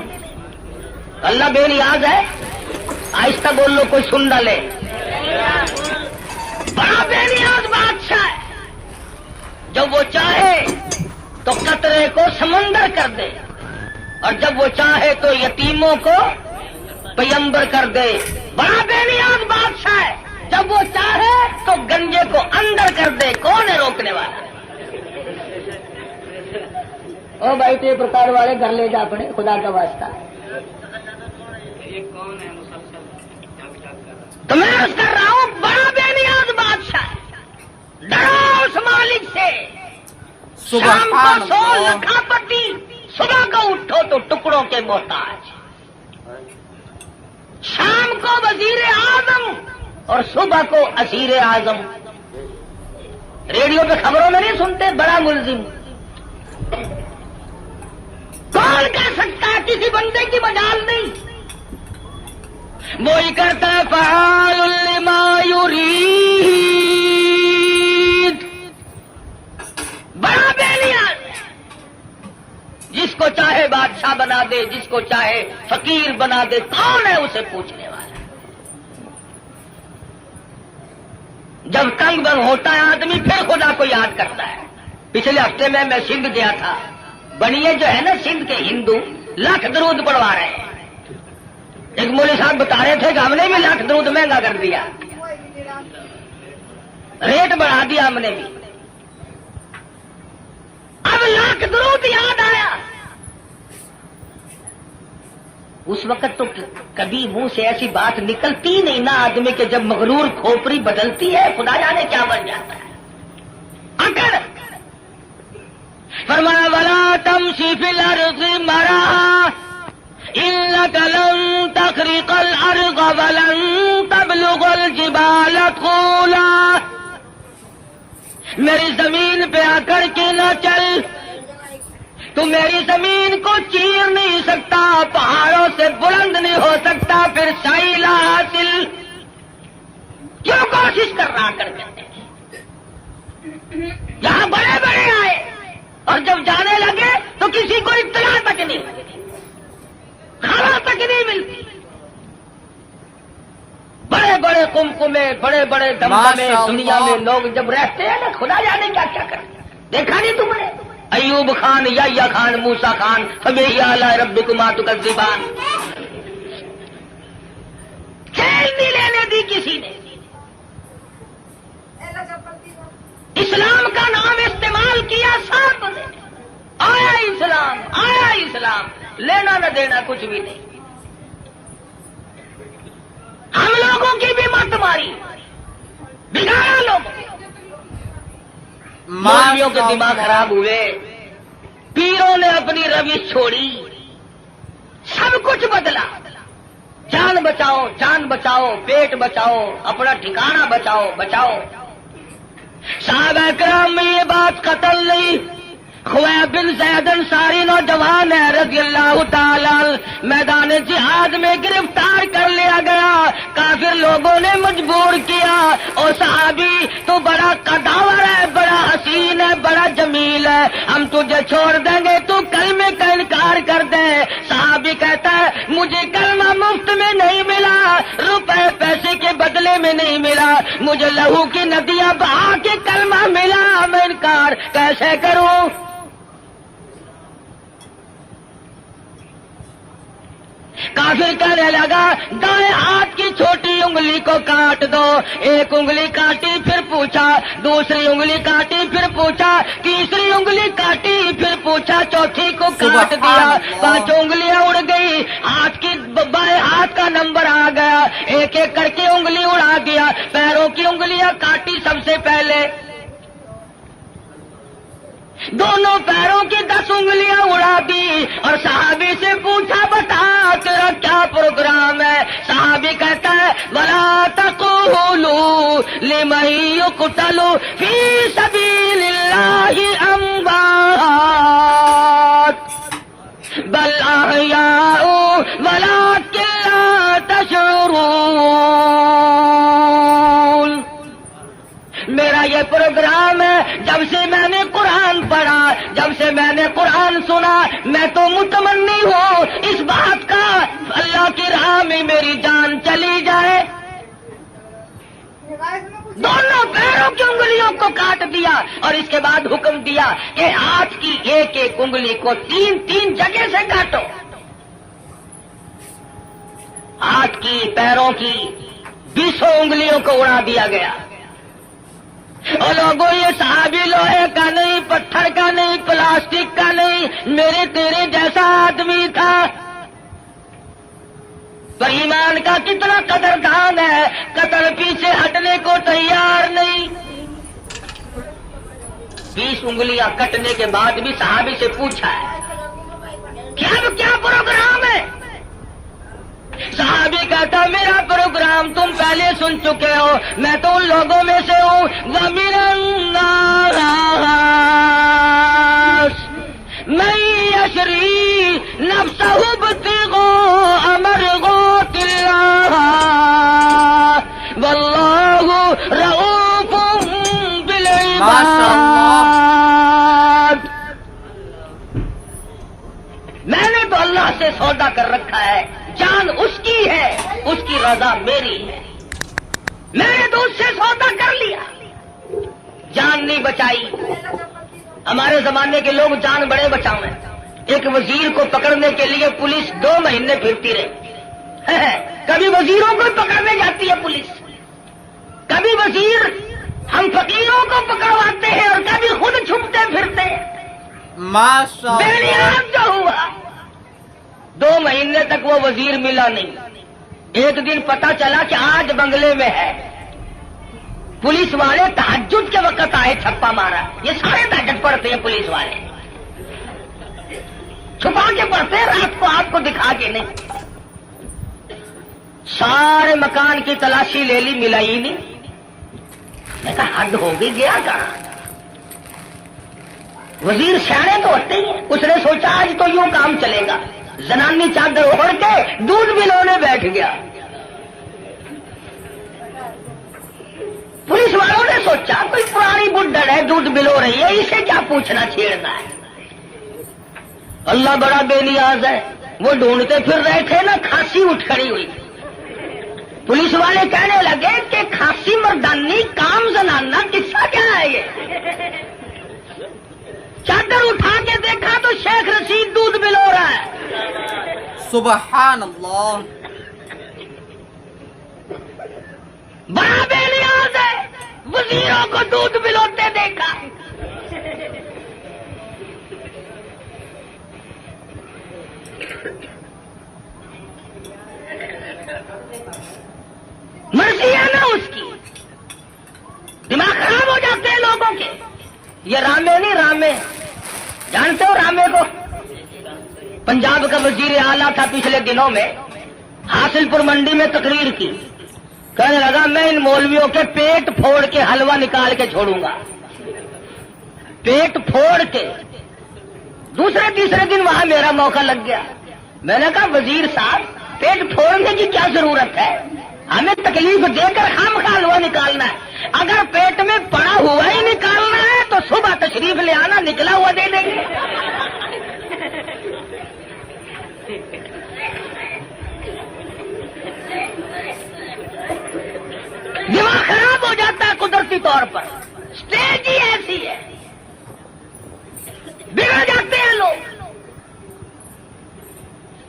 اللہ بے نیاز ہے؟ آہستہ بول لو، کوئی سن نہ لے۔ بڑا بے نیاز بادشاہ ہے، جب وہ چاہے تو قطرے کو سمندر کر دے، اور جب وہ چاہے تو یتیموں کو پیمبر کر دے۔ بڑا بے نیاز بادشاہ ہے، جب وہ چاہے تو گنجے کو اندر کر دے، کون ہے روکنے والا؟ او بھائی ٹیپ پرکار والے گھر لے جا اپنے، خدا کا واسطہ۔ تو میں عرض کر رہا ہوں بڑا بے نیاز بادشاہ ہے، ڈرو اس مالک سے۔ شام کو سبحان سو اللہ، لکھا پتی، صبح کو اٹھو تو ٹکڑوں کے محتاج۔ شام کو وزیر اعظم اور صبح کو اسیر اعظم۔ ریڈیو پہ خبروں میں نہیں سنتے بڑا ملزم؟ کون کہہ سکتا ہے کسی بندے کی مجال نہیں؟ وہی کرتا ہے فعال لما یرید، بڑا بے نیاز ہے، جس کو چاہے بادشاہ بنا دے، جس کو چاہے فقیر بنا دے، کون ہے اسے پوچھنے والا؟ جب تنگ بنگ ہوتا ہے آدمی پھر خدا کو یاد کرتا ہے۔ پچھلے ہفتے میں سندھ گیا تھا، بنیے جو ہے نا سندھ کے ہندو لاکھ درود پڑھوا رہے ہیں۔ ایک مولوی صاحب بتا رہے تھے کہ ہم نے بھی لاکھ درود مہنگا کر دیا، ریٹ بڑھا دیا ہم نے بھی۔ اب لاکھ درود یاد آیا، اس وقت تو کبھی منہ سے ایسی بات نکلتی نہیں نا آدمی کے، جب مغرور کھوپڑی بدلتی ہے خدا جانے کیا بن جاتا ہے۔ اگر فرمایا ولا تمشی فی الارض مرحا انک لن تخرق الارض ولن تبلغ الجبال طولا، میری زمین پہ آ کر کے نہ چل، تو میری زمین کو چیر نہیں سکتا، پہاڑوں سے بلند نہیں ہو سکتا، پھر سائل حاصل کیوں کوشش کر رہا کر کے؟ یہاں بڑے بڑے آئے اور جب جانے لگے تو کسی کو اطلاع تک نہیں ملتی، کھانا تک نہیں ملتی۔ بڑے بڑے کمکمے، بڑے بڑے دمدمے دنیا میں لوگ جب رہتے ہیں نا خدا جانے کیا کیا کرتے ہیں۔ دیکھا نہیں تم نے ایوب خان، یحییٰ خان، موسیٰ خان، فبأي آلاء ربكما تكذبان، کھیل نہیں لینے دی کسی نے۔ اسلام کا نام استعمال کیا سب نے، آیا اسلام، آیا اسلام، لینا نہ دینا کچھ بھی نہیں۔ ہم لوگوں کی بھی مت ماری، بگاڑا لوگوں، مولویوں کے دماغ خراب ہوئے، پیروں نے اپنی روش چھوڑی، سب کچھ بدلا۔ جان بچاؤ، جان بچاؤ، پیٹ بچاؤ، اپنا ٹھکانہ بچاؤ، بچاؤ۔ صحابہ کرام میں یہ بات قتل نہیں۔ خویب بن زید انصاری نوجوان ہے رضی اللہ تعالی، میدان جہاد میں گرفتار کر لیا گیا، کافر لوگوں نے مجبور کیا، اور صحابی تو بڑا قداور ہے، بڑا حسین ہے، بڑا جمیل ہے، ہم تجھے چھوڑ دیں گے تو کلمے کا انکار کر دے۔ صحابی کہتا ہے مجھے کلمہ مفت میں نہیں ملا، روپے پیسے کے بدلے میں نہیں ملا، مجھے لہو کی ندیاں بہا کے کلمہ ملا، میں انکار کیسے کروں؟ کافر کہنے لگا دائیں ہاتھ کی چھوٹی انگلی کو کاٹ دو. ایک انگلی کاٹی پھر پوچھا, دوسری انگلی کاٹی پھر پوچھا, تیسری انگلی کاٹی پھر پوچھا, چوتھی کو کاٹ دیا. 5 انگلیاں اڑ گئی. ہاتھ کی بائیں ہاتھ کا نمبر آ گیا. ایک ایک کر کے انگلی اڑا دیا. پیروں کی انگلیاں کاٹی سب سے پہلے. دونوں پیروں کی 10 انگلیاں اڑا دی اور صحابی سے پوچھا بتا تیرا کیا پروگرام ہے. صحابی کہتا ہے وَلَا تَقُولُوا لِمَن يُقْتَلُ فِي سَبِيلِ اللَّهِ أَمْوَاتٌ بَلْ أَحْيَاءٌ وَلَٰكِن لَّا تَشْعُرُونَ. میرا یہ پروگرام ہے. جب سے میں نے قرآن پڑھا, جب سے میں نے قرآن سنا, میں تو متمنی ہوں اس بات کا اللہ کی راہ میں میری جان چلی جائے. دونوں پیروں کی انگلیوں کو کاٹ دیا اور اس کے بعد حکم دیا کہ ہاتھ کی ایک ایک انگلی کو 3 جگہ سے کاٹو. ہاتھ کی, پیروں کی 20 انگلیوں کو اڑا دیا گیا. اور لوگوں یہ صحابی لوہے کا نہیں, پتھر کا نہیں, پلاسٹک کا نہیں, میرے تیرے جیسا آدمی تھا. پر ایمان کا کتنا قدردان ہے, قدر پیچھے ہٹنے کو تیار نہیں. 20 انگلیاں کٹنے کے بعد بھی صحابی سے پوچھا ہے کیا پروگرام ہے. صحابی کہتا میرا پروگرام تم پہلے سن چکے ہو, میں تو ان لوگوں میں سے ہوں. وَمِنَ النَّاسِ مَن يَشْرِي نَفْسَهُ ابْتِغَاءَ مَرْضَاتِ اللَّهِ وَاللَّهُ رَءُوفٌ بِالْعِبَادِ. میں نے تو اللہ سے سودا کر رکھا ہے, جان اس کی ہے, اس کی رضا میری ہے. میں نے تو اس سے سودا کر لیا, جان نہیں بچائی. ہمارے زمانے کے لوگ جان بڑے بچاؤ ہیں. ایک وزیر کو پکڑنے کے لیے پولیس 2 مہینے پھرتی رہی. کبھی وزیروں کو پکڑنے جاتی ہے پولیس, کبھی وزیر ہم فقیروں کو پکڑواتے ہیں اور کبھی خود چھپتے پھرتے ہیں. ماشاء بے اللہ. نیاز جو ہوا 2 مہینے تک وہ وزیر ملا نہیں. ایک دن پتا چلا کہ آج بنگلے میں ہے. پولیس والے تہجد کے وقت آئے, چھپا مارا. یہ سارے تہجد پڑھتے ہیں پولیس والے, چھپا کے پڑھتے ہیں, رات کو آپ کو دکھا کے نہیں. سارے مکان کی تلاشی لے لی, ملا ہی نہیں. میں کہا حد ہوگی, گیا کہاں. وزیر سیانے تو ہوتے ہی ہیں. اس نے سوچا آج تو یوں کام چلے گا. زنانی چادر اوڑھ کے دودھ بلونے بیٹھ گیا. پولیس والوں نے سوچا کوئی پرانی بڈھڑ ہے, دودھ بلو رہی ہے, اسے کیا پوچھنا چھیڑنا ہے. اللہ بڑا بے نیاز ہے. وہ ڈھونڈتے پھر رہے تھے نا, کھانسی اٹھ کھڑی ہوئی. پولیس والے کہنے لگے کہ کھانسی مردانی کام زنانہ قصہ کیا ہے یہ. چادر اٹھا کے دیکھا تو شیخ رشید دودھ بلو رہا ہے. سبحان اللہ. بڑا بے نیاز ہے, وزیروں کو دودھ بلوتے دیکھا. مرضی ہے نا اس کی, دماغ خراب ہو جاتے ہیں لوگوں کے. یہ رامے نہیں, رامے جانتے ہو رامے کو؟ پنجاب کا وزیر اعلیٰ تھا. پچھلے دنوں میں حاصل پور منڈی میں تقریر کی. کہنے لگا میں ان مولویوں کے پیٹ پھوڑ کے حلوہ نکال کے چھوڑوں گا. پیٹ پھوڑ کے. دوسرے تیسرے دن وہاں میرا موقع لگ گیا. میں نے کہا وزیر صاحب پیٹ پھوڑنے کی کیا ضرورت ہے, ہمیں تکلیف دے کر خامخواہ حلوہ نکالنا ہے. اگر پیٹ میں پڑا ہوا ہی نکالنا ہے تو صبح تشریف لے آنا, نکلا ہوا دے دیں گے. دماغ خراب ہو جاتا ہے قدرتی طور پر. اسٹیج ہی ایسی ہے, بگڑ جاتے ہیں لوگ.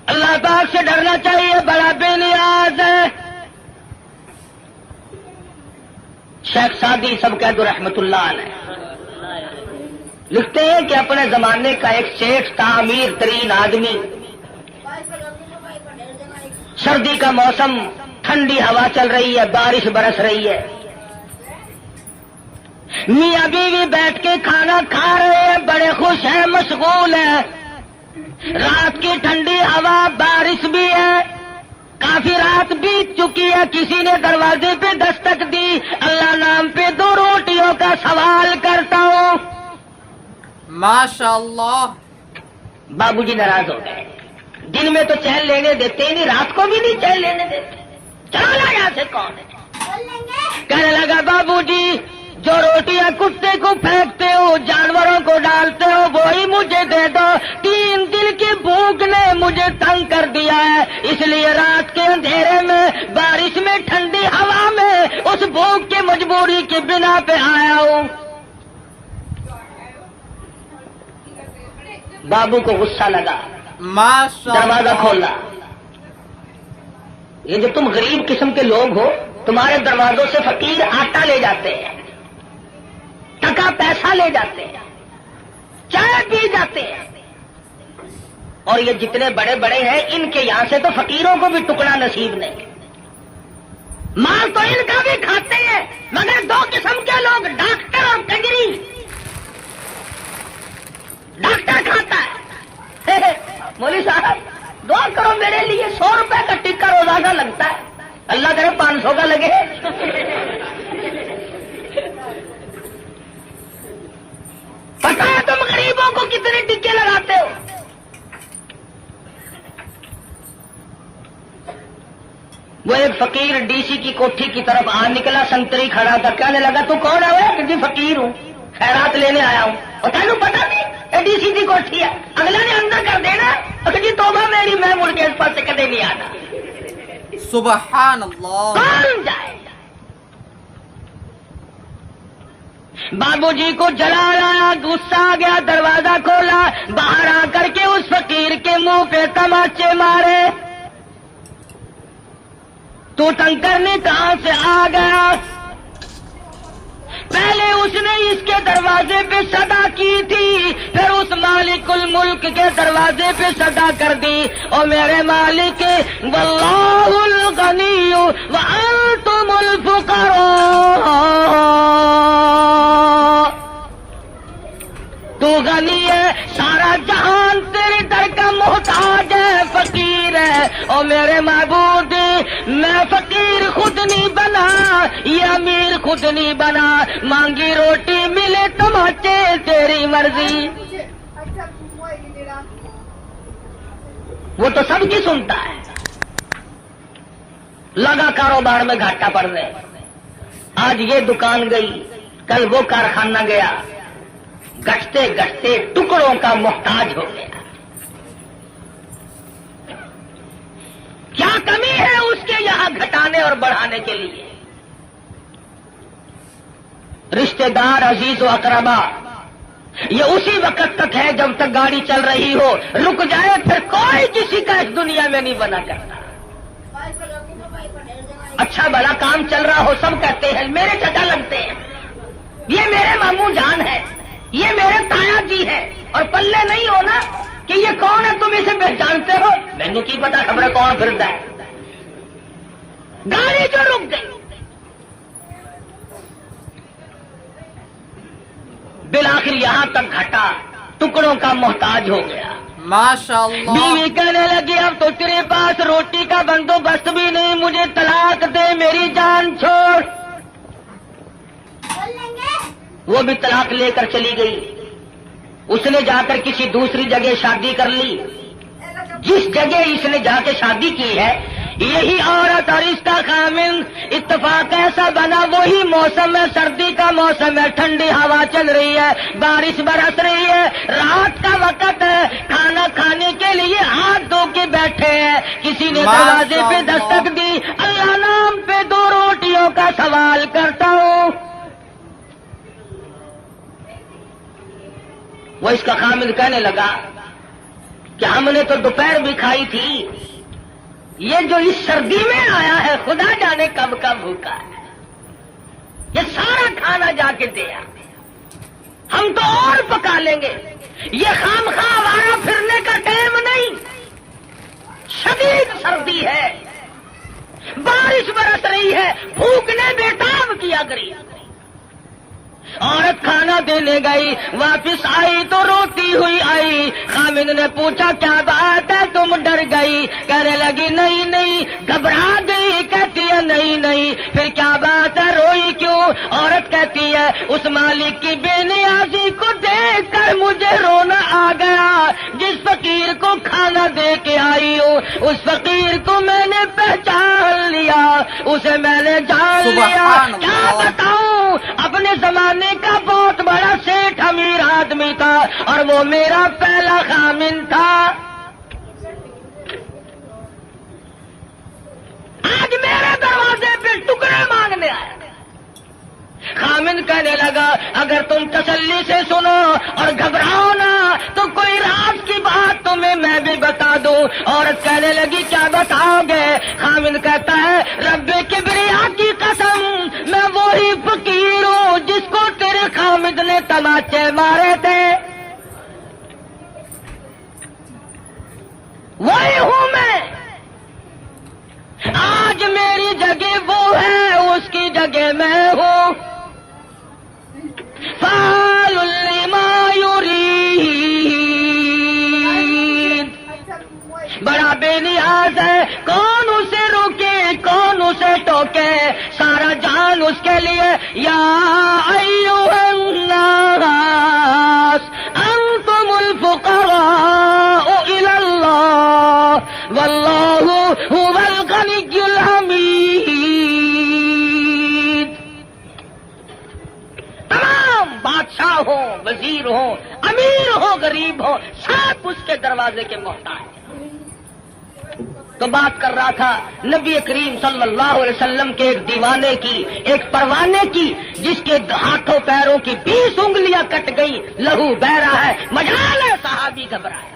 اللہ پاک سے ڈرنا چاہیے، بڑا بے نیاز ہے۔ شیخ سعدی سب کہہ دو رحمت اللہ علیہ لکھتے ہیں کہ اپنے زمانے کا ایک سیٹھ تھا، امیر ترین آدمی۔ سردی کا موسم، ٹھنڈی ہوا چل رہی ہے، بارش برس رہی ہے، میاں بیوی بیٹھ کے کھانا کھا رہے ہیں، بڑے خوش ہیں، مشغول ہیں۔ رات کی ٹھنڈی ہوا، بارش بھی ہے، کافی رات بیت چکی ہے، کسی نے دروازے پہ دستک دی، اللہ نام پہ 2 روٹیوں کا سوال کرتا ہوں۔ ماشاء اللہ۔ بابو جی ناراض ہو گئے، دن میں تو چین لینے دیتے ہی نہیں، رات کو بھی نہیں چین لینے دیتے، چلو لا یہاں سے، کون ہے؟ کہنے لگا بابو جی جو روٹیاں کتے کو پھینکتے ہو، جانوروں کو ڈالتے ہو، وہی مجھے دے دو، 3 دن کی بھوک نے مجھے تنگ کر دیا ہے، اس لیے رات کے اندھیرے میں، بارش میں، ٹھنڈی ہوا میں اس بھوک کی مجبوری کی بنا پہ آیا ہوں۔ بابو کو غصہ لگا، ماشاء دروازہ اللہ۔ کھولا۔ یہ جو تم غریب قسم کے لوگ ہو، تمہارے دروازوں سے فقیر آٹا لے جاتے ہیں، ٹکا پیسہ لے جاتے ہیں، چائے پی جاتے ہیں، اور یہ جتنے بڑے بڑے ہیں ان کے یہاں سے تو فقیروں کو بھی ٹکڑا نصیب نہیں، مال تو ان کا بھی کھاتے ہیں، مگر 2 قسم کے لوگ، ڈاکٹر اور کنجری۔ ڈاکٹر کھاتا ہے، مولوی صاحب دعا کرو میرے لیے، 100 روپے کا ٹکا روزانہ لگتا ہے، اللہ کرے 500 کا لگے۔ پتہ ہے تم غریبوں کو کتنے ٹکے لگاتے ہو؟ وہ ایک فقیر ڈی سی کی کوٹھی کی طرف آ نکلا، سنتری کھڑا تھا، کہنے لگا تو کون ہے وہ؟ کہ جی فقیر ہوں، خیرات لینے آیا ہوں۔ اور تینوں پتا نہیں یہ ڈی سی کی کوٹھی ہے؟ اگلا نے اندر کر دینا، کہ جی توبہ میری، میں مڑ کے اس پاس سے کدے نہیں آنا۔ سبحان اللہ۔ کون جائے؟ بابو جی کو جلال آیا، غصہ آ گیا، دروازہ کھولا، باہر آ کر کے اس فقیر کے منہ پہ تماچے مارے۔ تو تنگ کرنے کہاں سے آ گیا؟ پہلے اس نے اس کے دروازے پہ صدا کی تھی، پھر اس مالک الملک کے دروازے پہ صدا کر دی، اور میرے مالک واللہ الغنی وانتم الفقراء، تو غنی ہے، سارا جہان تیرے در کا محتاج ہے، فقیر ہے، اور میرے معبود میں فقیر خود نہیں بنا، یہ امیر خود نہیں بنا، مانگی روٹی ملے تماچے تیری مرضی۔ وہ تو سب کی سنتا ہے، لگا کاروبار میں گھاٹا پڑنے، آج یہ دکان گئی، کل وہ کارخانہ گیا، گھٹتے گھٹتے ٹکڑوں کا محتاج ہو گیا۔ کیا کمی ہے اس کے یہاں گھٹانے اور بڑھانے کے لیے؟ رشتہ دار، عزیز و اقربا، یہ اسی وقت تک ہے جب تک گاڑی چل رہی ہو، رک جائے پھر کوئی کسی کا اس دنیا میں نہیں بنا کرتا۔ اچھا بڑا کام چل رہا ہو، سب کہتے ہیں میرے چچا لگتے ہیں، یہ میرے ماموں جان ہے، یہ میرے تایا جی ہے، اور پلے نہیں ہونا کہ یہ کون ہے، تم اسے پہچانتے ہو؟ مینو کی پتا خبر کون پھرتا ہے۔ گاڑی جو رک گئی، بالآخر یہاں تک گھٹا، ٹکڑوں کا محتاج ہو گیا۔ ماشاء اللہ۔ بیوی کہنے لگی اب تو تیرے پاس روٹی کا بندوبست بھی نہیں، مجھے طلاق دے، میری جان چھوڑ۔ وہ بھی طلاق لے کر چلی گئی، اس نے جا کر کسی دوسری جگہ شادی کر لی۔ جس جگہ اس نے جا کے شادی کی ہے، یہی عورت اور اس کا خامن، اتفاق ایسا بنا وہی موسم ہے، سردی کا موسم ہے، ٹھنڈی ہوا چل رہی ہے، بارش برس رہی ہے، رات کا وقت ہے، کھانا کھانے کے لیے ہاتھ دھو کے بیٹھے ہیں، کسی نے دروازے پہ دستک دی، اللہ نام پہ 2 روٹیوں کا سوال کرتا ہوں۔ وہ اس کا خامد کہنے لگا کہ ہم نے تو دوپہر بھی کھائی تھی، یہ جو اس سردی میں آیا ہے خدا جانے کب کا بھوکا ہے، یہ سارا کھانا جا کے دیا، ہم تو اور پکا لیں گے۔ یہ خام خواہ آوارہ پھرنے کا ٹائم نہیں، شدید سردی ہے، بارش برس رہی ہے، بھوک نے بےتاب کیا کری۔ عورت کھانا دینے گئی، واپس آئی تو روتی ہوئی آئی۔ خامد نے پوچھا کیا بات ہے تم ڈر گئی؟ کہنے لگی نہیں نہیں، گھبرا گئی۔ کہتی ہے نہیں نہیں، پھر کیا بات ہے روئی کیوں؟ عورت کہتی ہے اس مالک کی بے نیازی کو دیکھ کر مجھے رونا آ گیا، جس فقیر کو کھانا دے کے آئی ہوں اس فقیر کو میں نے پہچان لیا، اسے میں نے جان لیا۔ سبحان کیا اللہ۔ بتاؤں، اپنے زمانے کا بہت بڑا سیٹھ امیر آدمی تھا اور وہ میرا پہلا خامن تھا۔ آج میرے دروازے پہ ٹکڑے مانگنے آیا۔ خامن کہنے لگا اگر تم تسلی سے سنو اور گھبراؤ نہ تو کوئی راز کی بات تمہیں میں بھی بتا دوں۔ عورت کہنے لگی کیا بتاؤ گے؟ خامن کہتا ہے رب کبریا کی قسم، میں وہی فقیر ہوں جس کو تیرے خامد نے تماچے مارے تھے، وہی ہوں میں۔ آج میری جگہ وہ ہے، اس کی جگہ میں ہوں۔ فعال لما یرید، بڑا بے نیاز ہے، کون اسے روکے کون اسے ٹوکے، سارا جان اس کے لیے۔ یا ایھا الناس انتم الفقراء الی اللہ واللہ هو الغنی الحمید۔ تمام بادشاہ ہوں، وزیر ہوں، امیر ہو، غریب ہو، سب اس کے دروازے کے محتاج۔ تو بات کر رہا تھا نبی کریم صلی اللہ علیہ وسلم کے ایک دیوانے کی، ایک پروانے کی، جس کے ہاتھوں پیروں کی 20 انگلیاں کٹ گئی، لہو بہ رہا ہے، مجال ہے، صحابی گھبرایا۔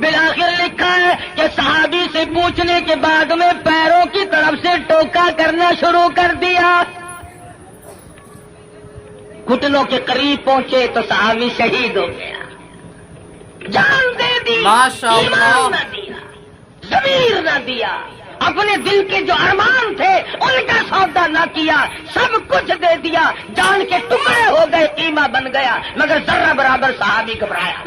بالآخر لکھا ہے کہ صحابی سے پوچھنے کے بعد میں پیروں کی طرف سے ٹوکا کرنا شروع کر دیا۔ گھٹنوں کے قریب پہنچے تو صحابی شہید ہو گیا، جان دے دی، ماشاء اللہ۔ ایمان نہ دیا، ضمیر نہ دیا، اپنے دل کے جو ارمان تھے ان کا سودا نہ کیا، سب کچھ دے دیا، جان کے ٹکڑے ہو گئے، قیمہ بن گیا، مگر ذرہ برابر صحابی گھبرایا۔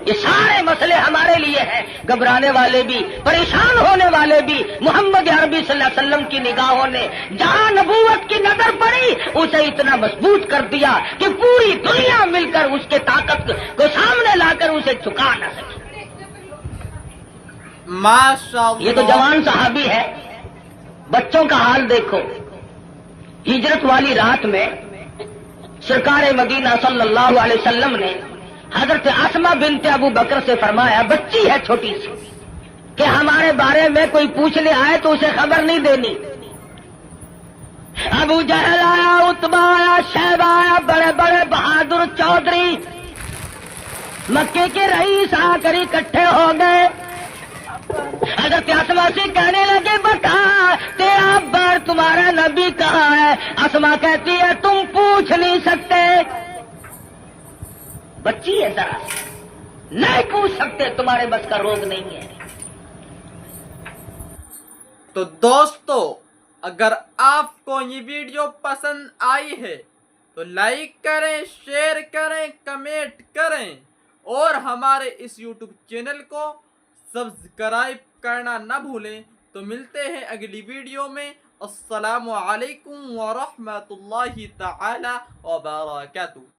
یہ سارے مسئلے ہمارے لیے ہیں، گھبرانے والے بھی، پریشان ہونے والے بھی۔ محمد عربی صلی اللہ علیہ وسلم کی نگاہوں نے جہاں نبوت کی نظر پڑی اسے اتنا مضبوط کر دیا کہ پوری دنیا مل کر اس کے طاقت کو سامنے لا کر اسے جھکا نہ سکی۔ ماشاء اللہ۔ یہ تو جوان صحابی ہے، بچوں کا حال دیکھو۔ ہجرت والی رات میں سرکار مدینہ صلی اللہ علیہ وسلم نے حضرت اسما بنت ابو بکر سے فرمایا، بچی ہے چھوٹی سی، کہ ہمارے بارے میں کوئی پوچھنے آئے تو اسے خبر نہیں دینی۔ ابو جہل آیا، عتبہ آیا، شیبہ آیا، بڑے بڑے بہادر چودھری مکے کے رئیس آ کر اکٹھے ہو گئے۔ حضرت اسما سے کہنے لگے بتا تیرا بار تمہارا نبی کہاں ہے؟ اسما کہتی ہے تم پوچھ نہیں سکتے، بچی ہے ذرا نہیں پوچھ سکتے، تمہارے بس کا روگ نہیں ہے۔ تو دوستو اگر آپ کو یہ ویڈیو پسند آئی ہے تو لائک کریں، شیئر کریں، کمنٹ کریں اور ہمارے اس یوٹیوب چینل کو سبسکرائب کرنا نہ بھولیں۔ تو ملتے ہیں اگلی ویڈیو میں۔ السلام علیکم ورحمۃ اللہ تعالی وبرکاتہ۔